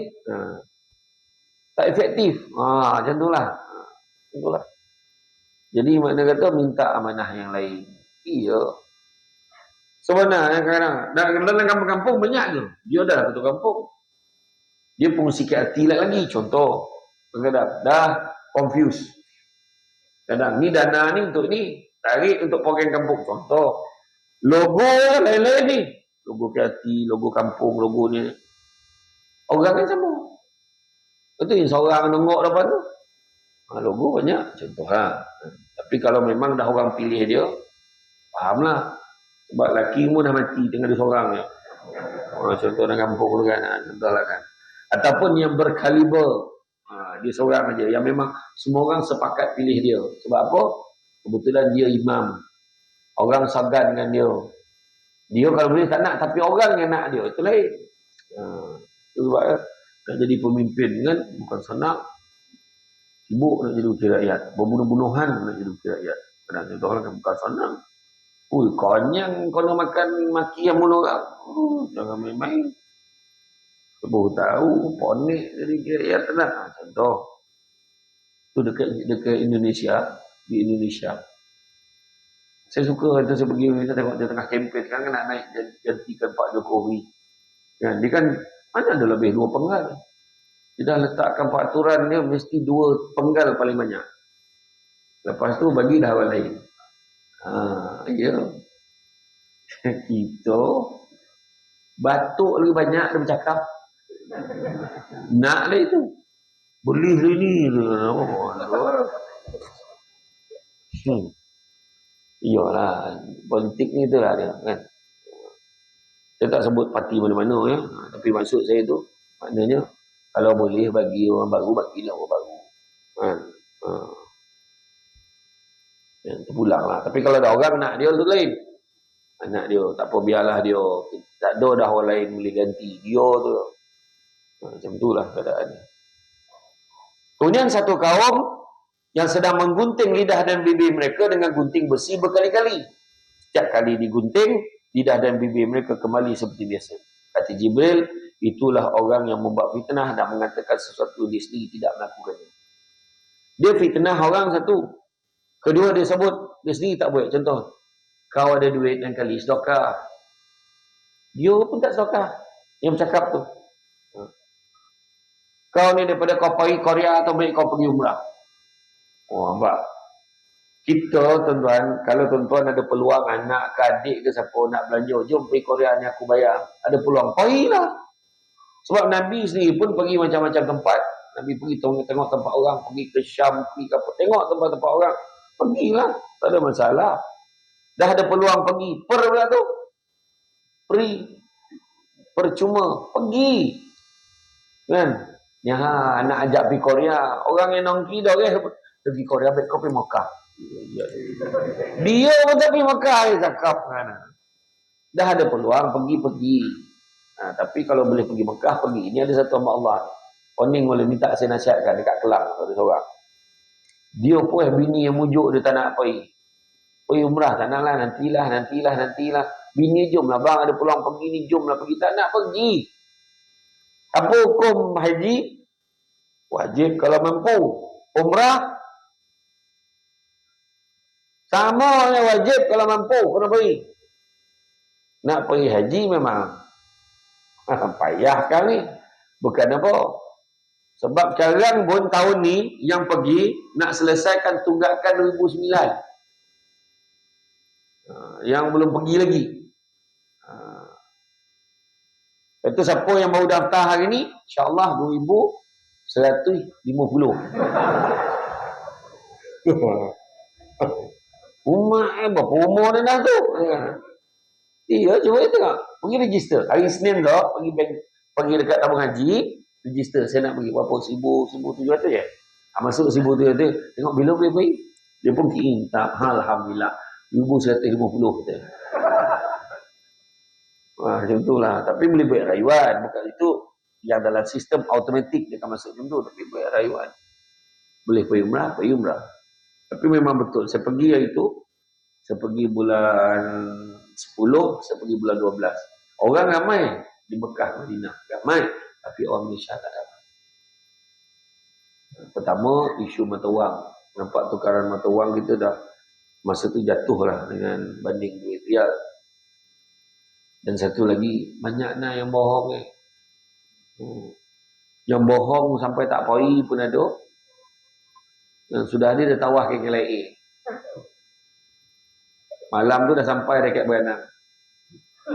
Tak efektif. Macam itulah. Jadi makna kata minta amanah yang lain. Iya. Sebenarnya dalam kampung-kampung banyak tu. Dia dah ketua kampung. Dia pengurusi KRT lagi. Contoh. Kadang-kadang dah confuse. Kadang ni dana ni untuk ni. Tarik untuk program kampung. Contoh. Logo lain-lain ni. Logo KRT, logo kampung, logo ni. Orang kan sama. Itu yang seorang nengok depan tu. Logo banyak. Contoh lah. Tapi kalau memang dah orang pilih dia, fahamlah. Sebab lelaki pun dah mati tinggal dia seorang je. Contoh dalam kampung tu kan. Contoh lah kan. Ataupun yang berkaliber. Dia seorang aja. Yang memang semua orang sepakat pilih dia. Sebab apa? Kebetulan dia imam. Orang sagan dengan dia. Dia kalau boleh tak nak. Tapi orang yang nak dia. Itu lain. Sebab nak jadi pemimpin kan bukan senang. Sibuk nak jadi wakil rakyat. Berbunuh-bunuhan nak jadi wakil rakyat. Kadang itu orang kan bukan senang. Konyang kau nak makan maki yang mula orang. Jangan main-main. Baru tahu ponik jadi wakil rakyat tenang. Contoh. Itu dekat Indonesia. Di Indonesia. Saya suka itu saya pergi, saya tengok dia tengah kempen sekarang kan nak naik gantikan Pak Jokowi. Kan, dia kan mana ada lebih 2 penggal. Dia dah letakkan peraturan dia mesti 2 penggal paling banyak. Lepas tu bagi dah orang lain. Ya. Kita batuk lagi banyak dia bercakap. Nak lah itu. Boleh ni. Iyalah, politik ni itulah dia kan. Saya tak sebut parti mana-mana ya, tapi maksud saya tu maknanya kalau boleh bagi orang baru, bagilah orang baru. Kan? Terpulang lah. Tapi kalau ada orang nak dia tu lain. Anak dia, tak apa biarlah dia. Tak ada dah orang lain boleh ganti dia tu. Macam itulah keadaan dia. Kemudian satu kaum yang sedang menggunting lidah dan bibir mereka dengan gunting besi berkali-kali. Setiap kali digunting, lidah dan bibir mereka kembali seperti biasa. Kata Jibril, itulah orang yang membuat fitnah dan mengatakan sesuatu dia sendiri tidak melakukannya. Dia fitnah orang satu. Kedua dia sebut, dia sendiri tak buat. Contoh, kau ada duit dan kali sedekah. Dia pun tak sedekah. Yang bercakap tu. Kau ni daripada kau pergi Korea atau baik kau pergi umrah. Nampak? Kita tuan-tuan, kalau tuan-tuan ada peluang anak ke adik ke siapa nak belanja, jom pergi Korea ni aku bayar. Ada peluang, pergilah. Sebab Nabi sendiri pun pergi macam-macam tempat. Nabi pergi tengok tempat orang, pergi ke Syam, pergi ke apa. Tengok tempat-tempat orang. Pergilah, tak ada masalah. Dah ada peluang pergi. Pula tu. Free. Percuma. Pergi. Kan? Ya, nak ajak pergi Korea. Orang yang nongki dah pergi Korea, baik kau pergi Mekah. Dia pun tak pergi Mekah. Dia cakap. Dah ada peluang, pergi-pergi. Tapi kalau boleh pergi Mekah, pergi. Ini ada satu hamba Allah. Oning boleh minta saya nasihatkan dekat Kelang. Ada seorang. Dia pun bini yang mujuk dia tak nak pergi. Pergi umrah, tak naklah. Nantilah. Bini jomlah bang, ada peluang pergi ni, jomlah pergi. Tak nak pergi. Apa hukum haji? Wajib kalau mampu. Umrah? Sama yang wajib kalau mampu. Kena pergi. Nak pergi haji memang payah kali. Bukan apa. Sebab sekarang pun tahun ni yang pergi nak selesaikan tunggakan 2009. Yang belum pergi lagi. Itu siapa yang baru daftar hari ni? InsyaAllah 2150. Umar berapa umur dia dah tu? Iya, cuba tengok. Pergi register. Hari Senin dah, pergi dekat tabung haji, register. Saya nak pergi berapa? 1,700 je? Masuk 1,700. Tengok bila boleh pergi. Dia pun kira. Tak, alhamdulillah. 1,150 kata. Macam itulah. Tapi boleh buat rayuan. Bukan itu yang dalam sistem automatik dia akan masuk macam tu. Tapi buat rayuan. Boleh pergi umrah. Tapi memang betul. Saya pergi hari itu. Saya pergi bulan 10. Saya pergi bulan 12. Orang ramai di Mekah, Madinah. Ramai. Tapi orang Malaysia tak ramai. Pertama, isu mata wang. Nampak tukaran mata wang kita dah. Masa tu jatuh lah dengan banding duit rial. Dan satu lagi, banyak nak yang bohong Yang bohong sampai tak pergi pun ada. Yang sudah ada dia tawah ke KLIA. Malam tu dah sampai dekat Beranang.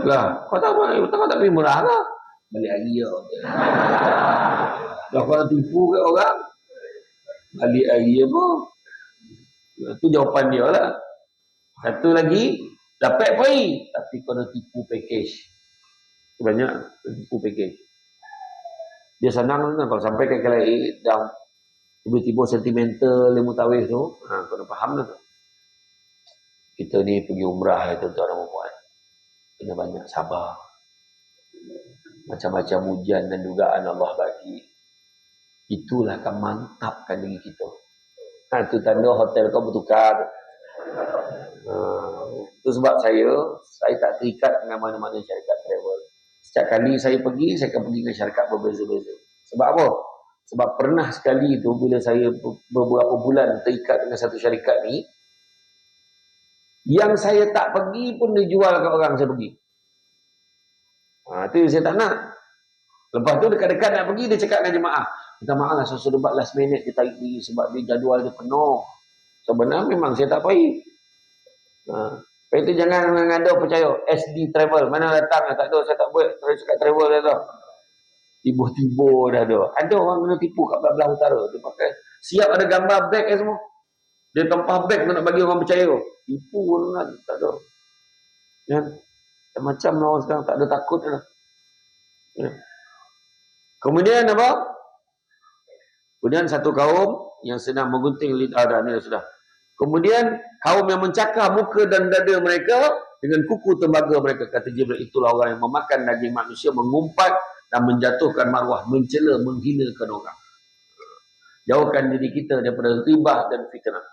Lah, kau tahu tak pergi murah lah. Balik lagi ya. Dah kau tipu ke orang. Balik lagi apa? Itu jawapan dia lah. Satu lagi, dapat pergi. Tapi kau dah tipu package. Banyak tipu package. Dia senang kan kalau sampai ke KLIA dah tiba-tiba sentimental ilmu tawih tu, kau dah faham lah tu. Kita ni pergi umrah itu tuan dan puan. Kena banyak sabar. Macam-macam ujian dan dugaan Allah bagi. Itulah akan mantapkan diri kita. Itu tanda hotel kau bertukar. Itu sebab saya tak terikat dengan mana-mana syarikat travel. Setiap kali saya pergi, saya akan pergi ke syarikat berbeza-beza. Sebab apa? Sebab pernah sekali itu bila saya beberapa bulan terikat dengan satu syarikat ni, Yang saya tak pergi pun dijual ke orang saya pergi. Itu saya tak nak. Lepas tu dekat-dekat nak pergi, dia cakap dengan jemaah, minta maaf lah, saya debat last minute dia tarik pergi sebab dia jadual dia penuh. Sebenarnya memang saya tak pergi. Lepas itu jangan mengada percaya SD travel, mana datang tak ada, saya tak buat, saya cakap travel dah tu. Tiba-tiba dah ada. Ada orang kena tipu kat belah utara. Dia pakai, siap ada gambar beg semua. Dia tempah beg tu nak bagi orang percaya. Tipu pun kan, tak ada. Ya. Macam orang sekarang tak ada takut dah. Ya. Kemudian apa? Kemudian satu kaum yang sedang menggunting lidah ni sudah. Kemudian kaum yang mencakar muka dan dada mereka dengan kuku tembaga mereka. Kata Jibril, itulah orang yang memakan daging manusia, mengumpat dan menjatuhkan maruah, mencela, menghinakan orang. Jauhkan diri kita daripada ribah dan fitnah.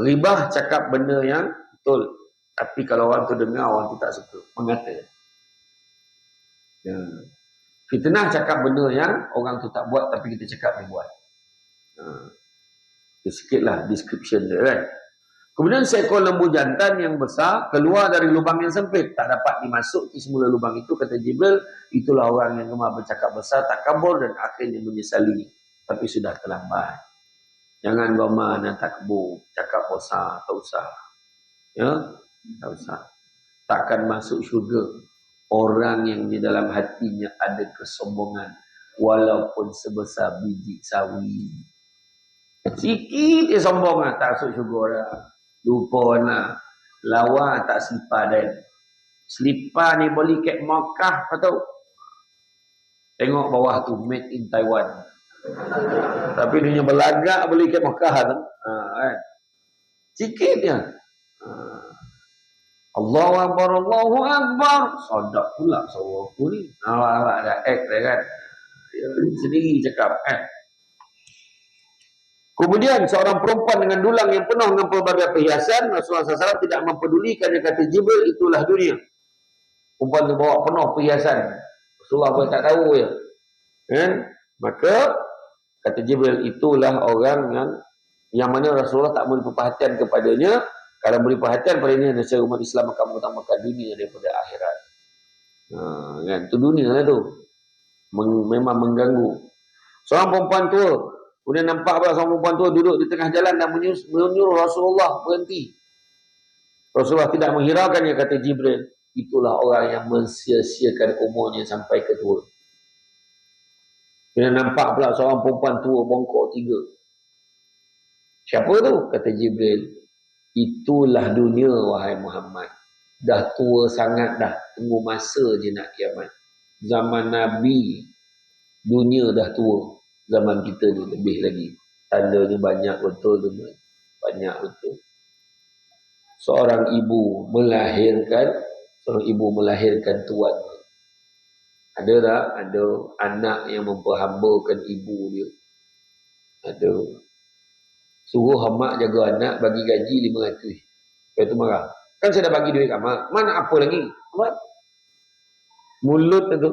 Ribah cakap benda yang betul. Tapi kalau orang tu dengar, orang tu tak suka. Mengata. Ya. Fitnah cakap benda yang orang tu tak buat tapi kita cakap dia buat. Sikitlah description dia kan. Kemudian seekor lembu jantan yang besar keluar dari lubang yang sempit, tak dapat dimasuki semula lubang itu. Kata Jibril, itulah orang yang gemar bercakap besar, takabur dan akhirnya menyesali. Tapi sudah terlambat. Jangan gemar dan takbur, cakap besar, tak usah. Ya, tak usah. Takkan masuk syurga orang yang di dalam hatinya ada kesombongan walaupun sebesar biji sawi. Sikit dia sombong lah, tak masuk syurga dah. Lupa lah. Lawa tak selipar dan. Selipar ni boleh kat Makkah, apa tahu? Tengok bawah tu, made in Taiwan. Tapi dunia belagak boleh kat Makkah tu. Kan? Sikit dia. Allahu Akbar, Allahu Akbar. Sadaq pula suara aku ni. Awak ada act dia kan. Dia sendiri cakap kan. Kemudian seorang perempuan dengan dulang yang penuh dengan pelbagai perhiasan, Rasulullah SAW tidak mempedulikan, dia kata Jibril, itulah dunia. Perempuan tu bawa penuh perhiasan. Rasulullah pun tak tahu ya. Kan? Maka kata Jibril, itulah orang yang mana Rasulullah tak beri perhatian kepadanya. Kalau beri perhatian padanya, nescaya umat Islam akan mengutamakan dunia daripada akhirat. Kan? Itu dunia lah tu. Memang mengganggu. Seorang perempuan tua, kemudian nampak pula seorang perempuan tua duduk di tengah jalan dan menyuruh Rasulullah berhenti. Rasulullah tidak menghiraukannya, kata Jibril, itulah orang yang mensia-siakan umurnya sampai ke tua. Kemudian nampak pula seorang perempuan tua bongkok 3. Siapa tu? Kata Jibril, itulah dunia wahai Muhammad. Dah tua sangat dah, tunggu masa je nak kiamat. Zaman Nabi, dunia dah tua. Zaman kita ni lebih lagi. Tandanya banyak betul tu. Banyak betul. Seorang ibu melahirkan tuannya. Ada tak? Ada anak yang memperhambakan ibu dia. Ada. Suruh mak jaga anak, bagi gaji 500. Lepas tu marah. Kan saya dah bagi duit kat mak. Mana apa lagi? Apa? Mulut tu.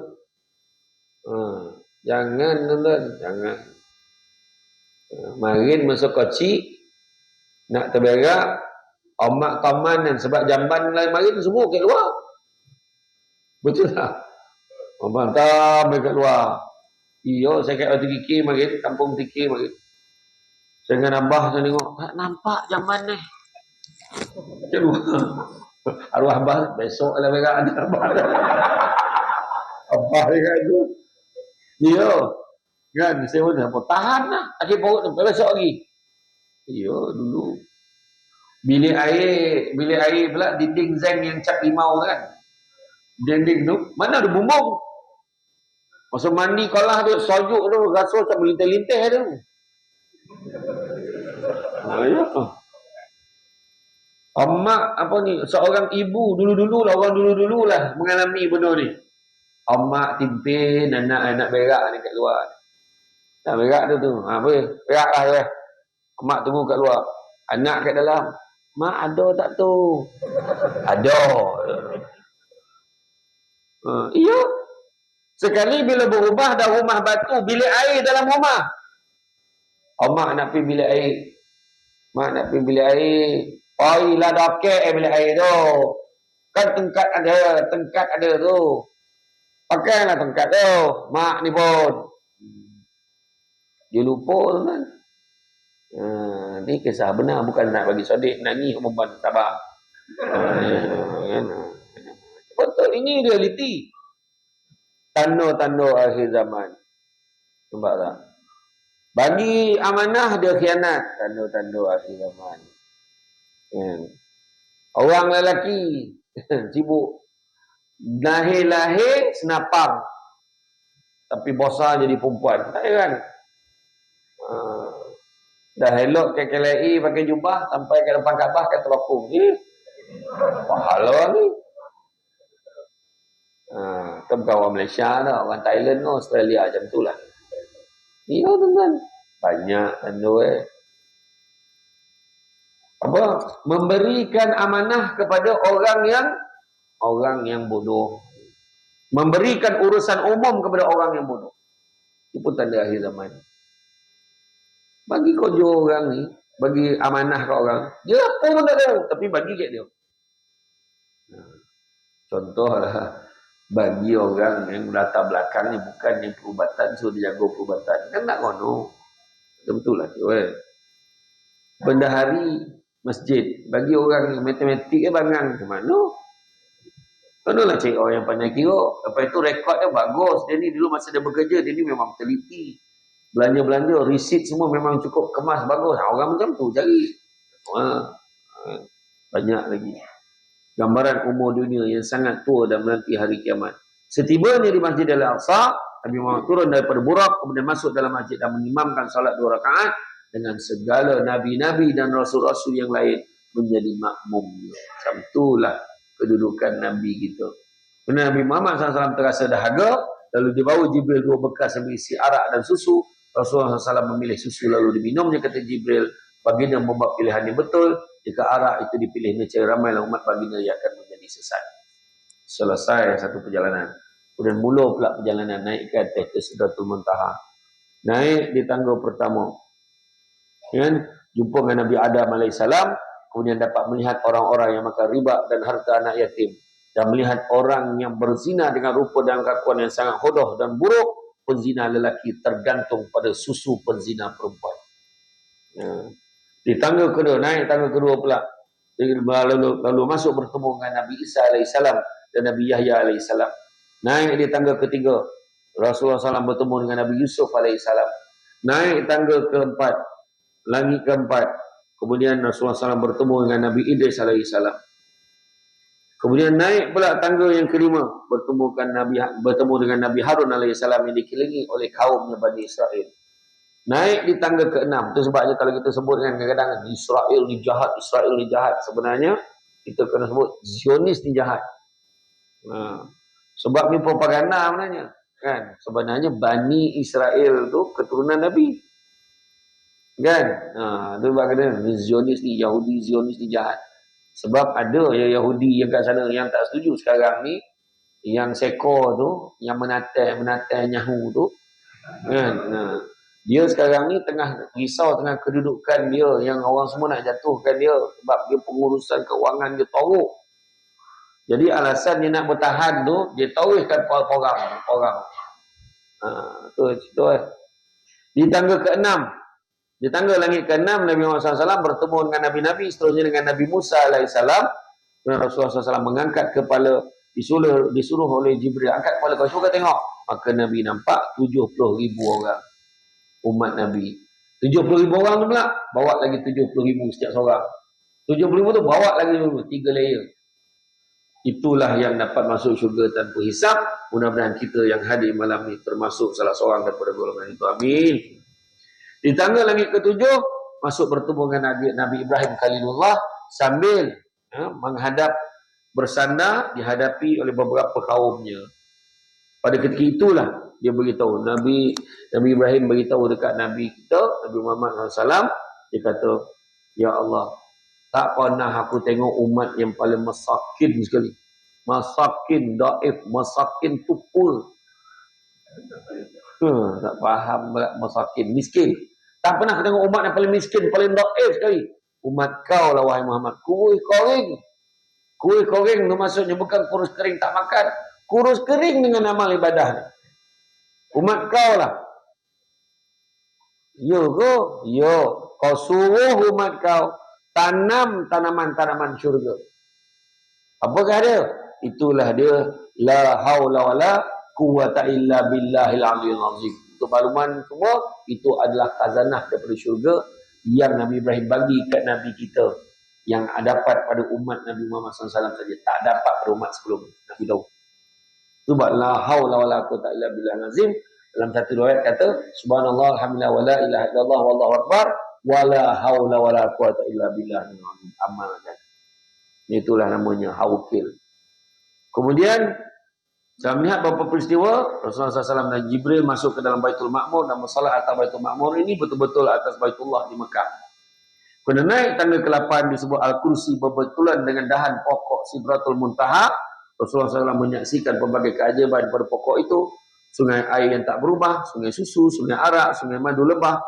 Jangan tuan-tuan. Jangan. Marin masuk kocik. Nak terberak. Omak taman dan sebab jamban lain marin semua kat luar. Betul tak? Omak taman kat luar. Iyo, saya kat Batu Kikir marin. Kampung Kikir marin. Saya dengan Abah saya tengok, tak nampak zaman ni. Kat luar. Arwah Abah, besok lah mereka ada Abah. Abah dia kat tu. Ya. Kan, saya pun apa? Tahan lah. Akhir perut tu, besok lagi. Ya, dulu. Bilik air pula, dinding zeng yang cap limau kan. Dinding tu, mana ada bumbung. Masa mandi kolah tu, sojuk tu, rasa macam melintih-lintih tu. Ya. Mak apa ni, seorang ibu dulu-dulu lah mengalami benda ni. Mak timpin anak berak ni kat luar. Nak berak tu. Apa? Berak lah tu. Mak tunggu kat luar. Anak kat dalam. Mak ada tak tu? Ada. Iya. Sekali bila berubah dah rumah batu, bilik air dalam rumah. Mak nak pergi bilik air. Mak nak pergi bilik air. Lah dokek bilik air tu. Kan tengkat ada tu. Pakailah tengkat tu. Mak ni pun. Dia lupa tu kan. Ni kisah benar, bukan nak bagi sodik, nak ni umumkan sabar. Betul, ini realiti. Tanda-tanda akhir zaman. Nampak tak? Bagi amanah dia khianat. Tanda-tanda akhir zaman. Orang lelaki sibuk lahir-lahir senapang, tapi bosan jadi perempuan. Tak kan? Dah elok ke KLI pakai jubah sampai ke depan Kaabah kata bakung. Pahala ni. Itu bukan orang Malaysia dah, orang Thailand ke Australia macam tu lah. Iya tuan-tuan. Banyak tanda apa? Memberikan amanah kepada orang yang bodoh. Memberikan urusan umum kepada orang yang bodoh. Itu pun tanda akhir zaman. Bagi kojo orang ni, bagi amanah ke orang, dia apa pun tak tahu, tapi bagi kat dia. Contohlah, bagi orang yang latar belakang ni bukan yang perubatan, suruh dia jaga perubatan. Kan tak kono. Betul lah tu. Bendahari masjid, bagi orang yang matematik ke bangang ke mana? Kono lah cik orang yang pandai kira. Lepas itu rekod dia bagus. Dia ni dulu masa dia bekerja, dia ni memang teliti. Belanja-belanja, receipt semua memang cukup kemas bagus. Orang macam tu cari. Banyak lagi. Gambaran umur dunia yang sangat tua dan menanti hari kiamat. Setibanya di Masjid Al-Aqsa, Nabi Muhammad turun daripada Burak, kemudian masuk dalam masjid dan mengimamkan salat 2 rakaat dengan segala nabi-nabi dan rasul-rasul yang lain menjadi makmumnya. Macam itulah kedudukan Nabi kita. Kerana Nabi Muhammad SAW terasa dahaga, lalu dibawa Jibril 2 bekas yang berisi arak dan susu. Rasulullah SAW memilih susu lalu diminumnya, kata Jibril. Baginda membuat pilihan yang betul. Jika arak itu dipilih, nescaya ramailah umat baginda yang akan menjadi sesat. Selesai satu perjalanan. Kemudian mula pula perjalanan naik ke atas ke Sidratul Muntaha. Naik di tangga pertama. Jumpa dengan Nabi Adam AS. Kemudian dapat melihat orang-orang yang makan riba dan harta anak yatim. Dan melihat orang yang berzina dengan rupa dan kelakuan yang sangat hodoh dan buruk. Penzina lelaki tergantung pada susu penzina perempuan. Di tangga kedua, naik tangga kedua pula. Lalu masuk bertemu dengan Nabi Isa AS dan Nabi Yahya AS. Naik di tangga ketiga, Rasulullah SAW bertemu dengan Nabi Yusuf AS. Naik tangga keempat, langit keempat, kemudian Rasulullah SAW bertemu dengan Nabi Idris AS. Kemudian naik pula tangga yang kelima, bertemu dengan Nabi Harun AS yang dikelilingi oleh kaumnya Bani Israel. Naik di tangga ke-6. Itu sebabnya kalau kita sebut kan kadang-kadang Israel ni jahat, Israel ni jahat. Sebenarnya kita kena sebut Zionis ni jahat. Sebab ni propaganda sebenarnya. Kan? Sebenarnya Bani Israel tu keturunan Nabi. Kan? Itu sebab kata Zionis ni, Yahudi Zionis ni jahat. Sebab ada Yahudi yang kat sana yang tak setuju sekarang ni, yang seko tu, yang menatai Nyahu tu, kan? Dia sekarang ni tengah risau tengah kedudukan dia, yang orang semua nak jatuhkan dia sebab dia pengurusan keuangan dia teruk. Jadi alasan dia nak bertahan tu, dia tauhkan orang. Tu. Di tangga ke-6, di tangga langit ke-6, Nabi Muhammad SAW bertemu dengan Nabi-Nabi, seterusnya dengan Nabi Musa AS. Dan Rasulullah SAW mengangkat kepala, disuruh oleh Jibril, angkat kepala kau, cuba tengok. Maka Nabi nampak 70,000 orang umat Nabi. 70,000 orang tu pula, bawa lagi 70,000 setiap seorang. 70,000 tu bawa lagi 3 layer. Itulah yang dapat masuk syurga tanpa hisap. Mudah-mudahan kita yang hadir malam ni termasuk salah seorang daripada golongan itu. Amin. Di tangga langit ke-7, masuk bertemu dengan Nabi Ibrahim Khalilullah sambil menghadap bersandar dihadapi oleh beberapa kaumnya. Pada ketika itulah dia beritahu, Nabi Ibrahim beritahu dekat Nabi kita, Nabi Muhammad SAW, dia kata, Ya Allah, tak pernah aku tengok umat yang paling masakin sekali. Masakin, daif, masakin tupul. Tak faham masakin, miskin. Tak pernah aku tengok umat yang paling miskin, paling daif sekali. Umat kau lah wahai Muhammad. Kuih kering. Kuih kering itu maksudnya bukan kurus kering tak makan. Kurus kering dengan amal ibadah. Umat kau lah. Yo go, yo. Kau suruh umat kau tanam tanaman-tanaman syurga. Apakah dia? Itulah dia la haula wala quwata illa billahil aliyil azim. Untuk makluman semua, itu adalah khazanah daripada syurga yang Nabi Ibrahim bagi kat Nabi kita, yang dapat pada umat Nabi Muhammad SAW saja, tak dapat pada umat sebelum Nabi tahu. Sebab la haula wala quwata illa billahil azim. Dalam satu riwayat kata subhanallah alhamdulillah wala ilaha illallah wallahu akbar wala haula wala quwata illa billahil azim. Amalkan. Itulah namanya hawkil. Kemudian saya melihat beberapa peristiwa Rasulullah SAW dan Jibril masuk ke dalam Baitul Ma'mur dan bersalat atas Baitul Ma'mur ini betul-betul atas Baitullah di Mekah. Kena naik tangga ke-8 disebut Al-Kursi berbetulan dengan dahan pokok Sidratul Muntaha. Rasulullah SAW menyaksikan pelbagai keajaiban pada pokok itu. Sungai air yang tak berubah, sungai susu, sungai arak, sungai madu lebah,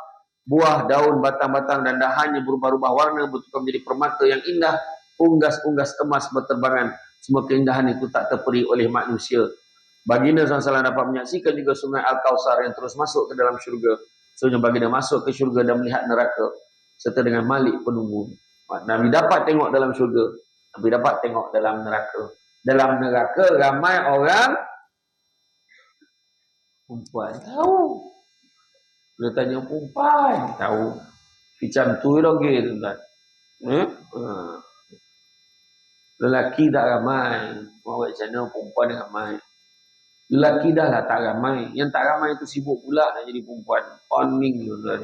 buah, daun, batang-batang dan dahannya berubah-ubah warna bertukar menjadi permata yang indah, unggas-unggas emas berterbangan. Semua keindahan itu tak terperi oleh manusia. Baginda SAW dapat menyaksikan juga sungai Al-Kawthar yang terus masuk ke dalam syurga. Sebenarnya baginda masuk ke syurga dan melihat neraka serta dengan Malik penunggu. Nabi dapat tengok dalam syurga, Nabi dapat tengok dalam neraka. Dalam neraka ramai orang perempuan tahu. Dia tanya perempuan tahu. Macam tu lagi tuan. Lelaki tak ramai. Buat macam mana perempuan yang ramai. Lelaki dah lah tak ramai. Yang tak ramai itu sibuk pula nak jadi perempuan. Oning tuan.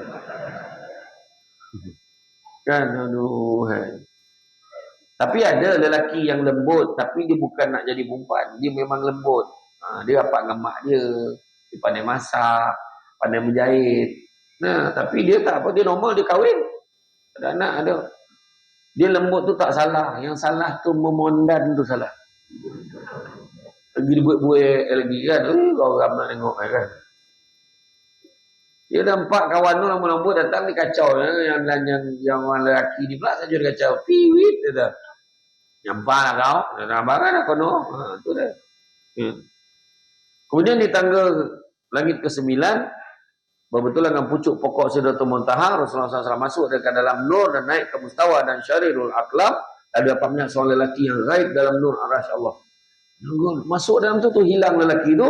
Kan aduh. Tapi ada lelaki yang lembut, tapi dia bukan nak jadi perempuan. Dia memang lembut. Dia rapat dengan mak dia. Dia pandai masak, pandai menjahit. Nah, tapi dia tak apa, dia normal, dia kahwin. Ada anak ada. Dia lembut tu tak salah. Yang salah tu memondan tu salah. Lagi dibuat-buat lagi kan. Orang nak tengok kan. Dia nampak kawan tu lembut-lembut datang dia kacau. Yang orang lelaki ni pula saja dia kacau. Piwit dia dah. Nyampak lah kau. Nampak kan aku no. Tu dah. Kemudian di tangga langit ke-9, berbetulan dengan pucuk pokok Sidratul Muntaha, Rasulullah SAW masuk ke dalam nur dan naik ke mustawa dan syarirul aqlam. Lalu dapat melihat seorang lelaki yang gaib dalam nur arasy Allah. Masuk dalam tu hilang lelaki tu.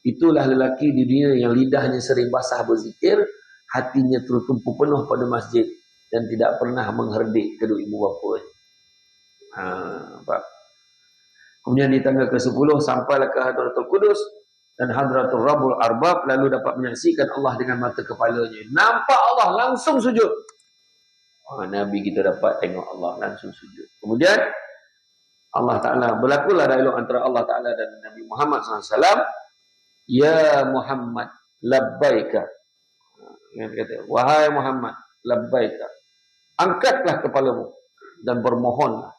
Itulah lelaki di dunia yang lidahnya sering basah berzikir, hatinya tertumpu penuh pada masjid dan tidak pernah mengherdik kedua ibu bapa. Kemudian di tangga ke-10 sampailah ke Hadratul Qudus dan Hadratul Rabbul Arbab, lalu dapat menyaksikan Allah dengan mata kepalanya. Nampak Allah langsung sujud. Nabi kita dapat tengok Allah langsung sujud. Kemudian Allah Ta'ala, berlakulah dialog antara Allah Ta'ala dan Nabi Muhammad SAW. Ya Muhammad, labbaika. Dia kata, wahai Muhammad, labbaika. Angkatlah kepalamu dan bermohonlah.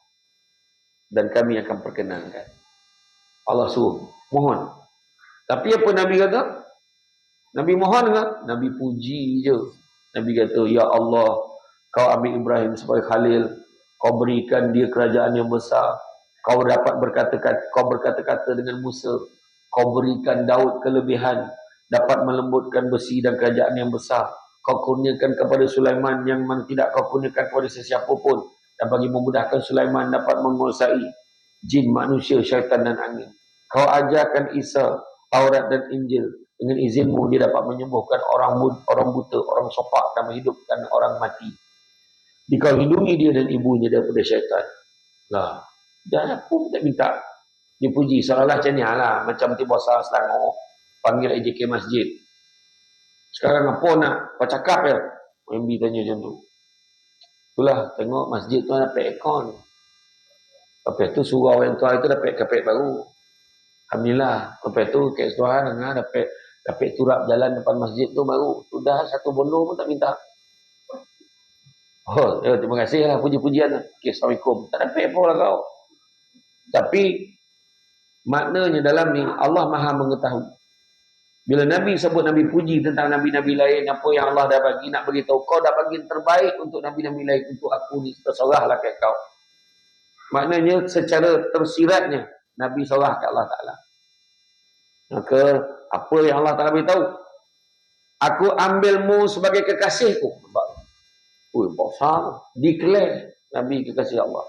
Dan kami akan perkenankan. Allah suruh, mohon. Tapi apa Nabi kata? Nabi mohon ke? Nabi puji je. Nabi kata, ya Allah, kau ambil Ibrahim sebagai khalil, kau berikan dia kerajaan yang besar, kau dapat berkata-kata dengan Musa, kau berikan Daud kelebihan, dapat melembutkan besi dan kerajaan yang besar, kau kurniakan kepada Sulaiman yang tidak kau kurniakan kepada sesiapa pun, dan bagi memudahkan Sulaiman dapat menguasai jin, manusia, syaitan dan angin. Kau ajarkan Isa Taurat dan Injil. Dengan izinmu dia dapat menyembuhkan orang buta, orang sopak dan menghidupkan orang mati. Dikau lindungi dia dan ibunya daripada syaitan. Lah, dan aku tak minta dipuji seolah-olah macam ni lah, macam tiba Bosar Selangor panggil AJK masjid. Sekarang apa nak kau cakap ya? MB tanya macam tu. Itulah tengok masjid tu dapat aircon. Lepas tu suruh orang tua itu dapat kapet baru. Alhamdulillah. Lepas tu kes Tuhan dapat turap jalan depan masjid tu baru. Sudah satu bondo pun tak minta. Oh, ya, terima kasih lah puji-pujian lah. Okay, Assalamualaikum. Tak dapat apa lah kau. Tapi maknanya dalam ni Allah Maha mengetahui. Bila Nabi sebut, Nabi puji tentang Nabi-Nabi lain, apa yang Allah dah bagi, nak beritahu kau dah bagi terbaik untuk Nabi-Nabi lain, untuk aku ni terserahlah kat kau. Maknanya secara tersiratnya Nabi serah kat Allah Ta'ala. Maka apa yang Allah Ta'ala beritahu, aku ambilmu sebagai kekasihku. Besar, declare Nabi kekasih Allah.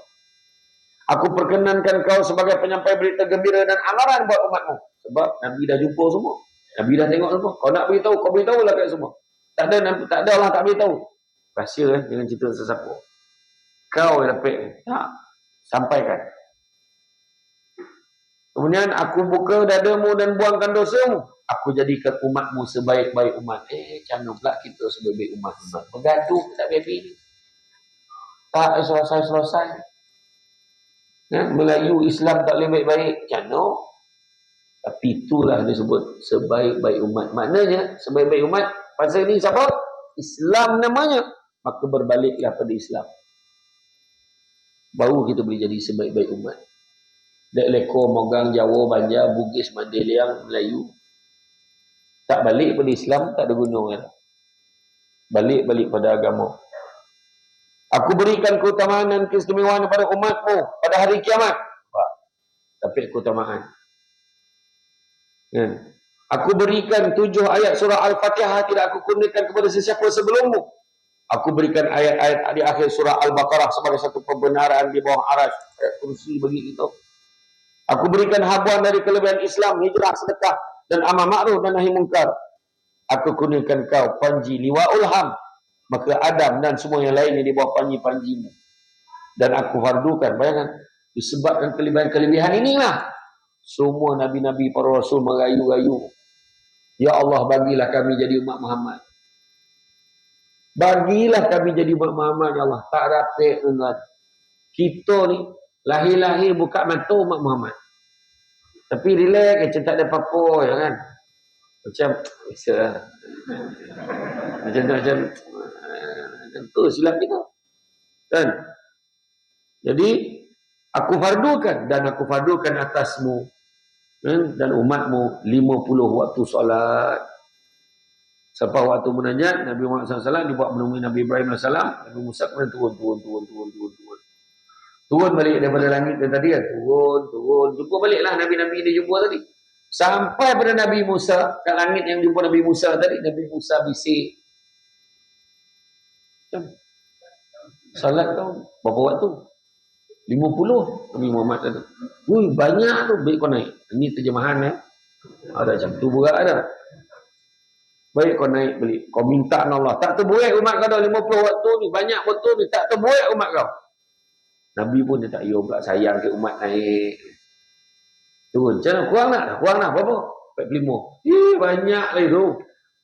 Aku perkenankan kau sebagai penyampai berita gembira dan amaran buat umatmu. Sebab Nabi dah jumpa semua, Nabi dah tengok semua. Kau nak beritahu, kau beritahulah kat semua. Tak ada Allah tak beritahu. Rahsia dengan cerita sesiapa. Kau yang dapat, tak, sampaikan. Kemudian aku buka dadamu dan buangkan dosamu. Aku jadikan umatmu sebaik-baik umat. Macam pula kita sebaik-baik umat. Bergaduh tak baby ni. Tak selesai-selesai. Ya, Melayu Islam tak boleh baik-baik. Macam no. Tapi itulah disebut sebaik-baik umat. Maknanya sebaik-baik umat pasal ni siapa? Islam namanya. Maka berbaliklah pada Islam. Baru kita boleh jadi sebaik-baik umat. Dek Leko, Mogang, Jawa, Banjar, Bugis, Mandeliang, Melayu. Tak balik pada Islam, tak ada guna. Balik pada agama. Aku berikan keutamaan dan keistimewaan kepada umatmu pada hari kiamat. Tapi keutamaan. Aku berikan 7 ayat surah Al-Fatihah tidak aku kurniakan kepada sesiapa sebelummu. Aku berikan ayat-ayat di akhir surah Al-Baqarah sebagai satu pembenaran di bawah arasy. Ayat kursi bagi kita. Aku berikan habuan dari kelebihan Islam, hijrah, sedekah, dan amar ma'ruf dan nahi mungkar. Aku kurniakan kau panji liwa'ul ham. Maka Adam dan semua yang lainnya di bawah panji-panjimu. Dan aku fardukan, bayangkan, disebabkan kelebihan-kelebihan inilah semua Nabi-Nabi para Rasul merayu-rayu. Ya Allah, bagilah kami jadi umat Muhammad. Bagilah kami jadi umat Muhammad, ya Allah. Tak dapat dengan kita ni, lahir-lahir buka mata umat Muhammad. Tapi relax, macam tak ada apa-apa, ya kan? Macam, macam tu silap kita. Kan? Jadi, aku fardukan atasmu dan umatmu 50 waktu solat. Sampai waktu munajat, Nabi Muhammad SAW dibuat menemui Nabi Ibrahim AS. Nabi Musa kemudian turun. Turun balik daripada langit dan tadi kan. Turun. Jumpa baliklah Nabi-Nabi dia jumpa tadi. Sampai pada Nabi Musa, kat langit yang jumpa Nabi Musa tadi, Nabi Musa bisik. Salat tu, berapa waktu? 50 Nabi Muhammad kata. Banyak tu, baik kau naik. Ini terjemahan ya. Ada macam tu juga ada. Baik kau naik beli. Kau minta dengan Allah. Tak terbuat umat kau dah 50 waktu ni. Banyak betul ni. Tak terbuat umat kau. Nabi pun dia tak pula sayang ke umat naik. Turun. Macam mana? Kurang nak. Berapa? 45. Banyak lah itu.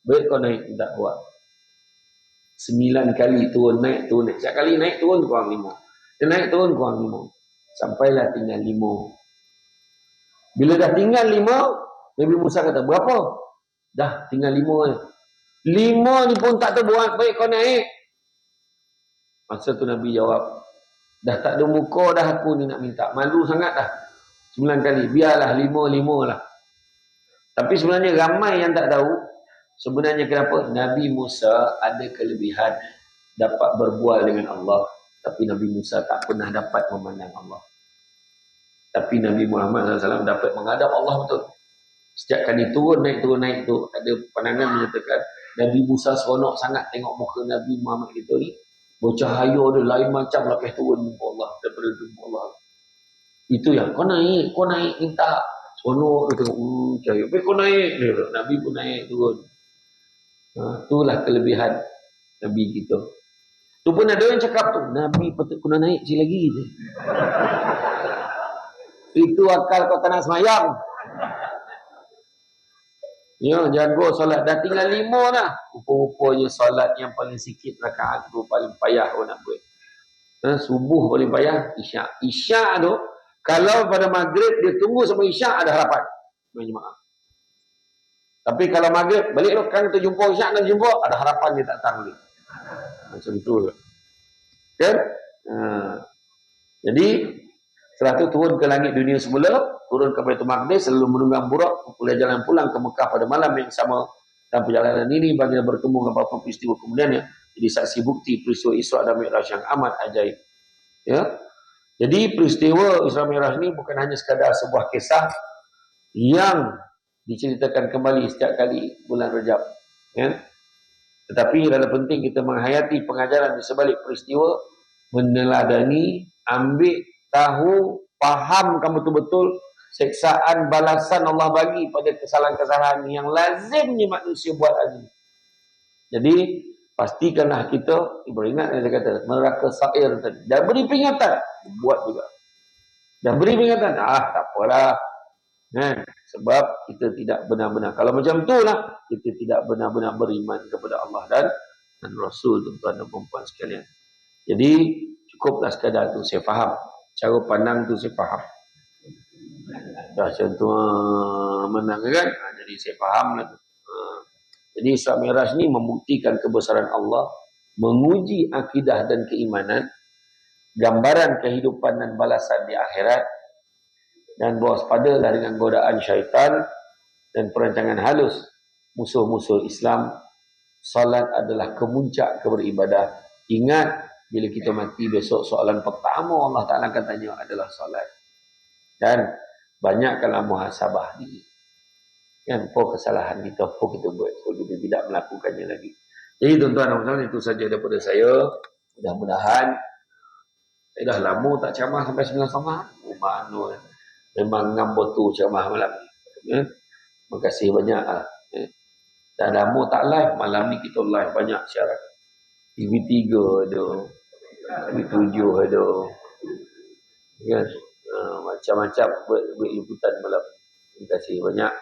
Baik kau naik. Tak buat. 9 kali turun naik. Setiap kali naik turun kurang 5. Dia naik turun kurang 5. Sampailah tinggal 5. Bila dah tinggal 5, Nabi Musa kata, berapa? Dah tinggal 5 je. 5 ni pun tak terbuat, baik kau naik. Masa tu Nabi jawab, dah tak ada muka dah aku ni nak minta. Malu sangat dah. 9 kali. Biarlah 5 lah. Tapi sebenarnya ramai yang tak tahu, sebenarnya kenapa? Nabi Musa ada kelebihan dapat berbual dengan Allah. Tapi Nabi Musa tak pernah dapat memandang Allah. Tapi Nabi Muhammad SAW dapat menghadap Allah betul. Setiap kali turun naik tu, ada pandangan menyatakan Nabi Musa seronok sangat tengok muka Nabi Muhammad kita ni. Bercahaya dia lain macam lepas turun muka Allah daripada muka Allah. Itu yang kau naik minta. Seronok dia tengok cahaya. Tapi kau naik dia. Nabi pun naik turun. Itulah kelebihan Nabi kita. Tu pun ada yang cakap tu, Nabi patut kena naik sekali lagi je. Itu akal kau tak nak semayang. Ya, jangan go solat. Dah tinggal 5 dah. Rupa-rupanya solat yang paling sikit rakaat tu paling payah orang nak buat. Subuh paling payah, isyak. Isyak tu, kalau pada maghrib dia tunggu sampai isyak ada harapan. Jemaah. Tapi kalau maghrib, balik lo kan kita jumpa isyak dan jumpa, ada harapan dia tak datang lagi. Macam tu. Kan? Jadi, Setelah itu turun ke langit dunia semula, turun ke Baitul Maqdis, lalu menunggang Buraq, kemudian jalan pulang ke Mekah pada malam yang sama. Dan perjalanan ini baginda bertemu dengan beberapa peristiwa kemudiannya, jadi saksi bukti peristiwa Isra dan Mi'raj yang amat ajaib. Ya. Jadi peristiwa Isra Mi'raj ini bukan hanya sekadar sebuah kisah yang diceritakan kembali setiap kali bulan Rajab. Ya. Tetapi adalah penting kita menghayati pengajaran di sebalik peristiwa, meneladani, ambil, tahu, fahamkan betul-betul seksaan balasan Allah bagi pada kesalahan-kesalahan yang lazimnya manusia buat hari ini. Jadi pastikanlah kita, beringat yang saya kata, neraka sa'ir tadi. Dan beri peringatan, buat juga. Dan beri peringatan, tak apalah. Sebab kita tidak benar-benar, kalau macam tu lah, kita tidak benar-benar beriman kepada Allah dan Rasul, tuan-tuan dan perempuan sekalian. Jadi cukuplah sekadar tu saya faham. Cara pandang tu saya faham. Dah contoh menang kan? Jadi saya faham lah tu. Jadi Isra Mi'raj ni membuktikan kebesaran Allah, menguji akidah dan keimanan, gambaran kehidupan dan balasan di akhirat, dan waspadalah dengan godaan syaitan dan perancangan halus musuh-musuh Islam. Salat adalah kemuncak keberibadah. Ingat, bila kita mati besok, soalan pertama Allah Ta'ala akan tanya adalah salat. Dan banyakkanlah muhasabah diri. Kan, apa kesalahan kita, apa kita buat, so kita tidak melakukannya lagi. Jadi tuan-tuan dan puan-puan, itu saja daripada saya. Mudah-mudahan, saya dah lama tak ceramah sampai 9.30. Mana memang ngambotu ceramah malam ni. Terima kasih banyak. Dah lama tak live, malam ni kita live banyak syarat. TV3 ada, TV7 ada. Kan? Macam-macam buat liputan malam. Terima kasih banyak.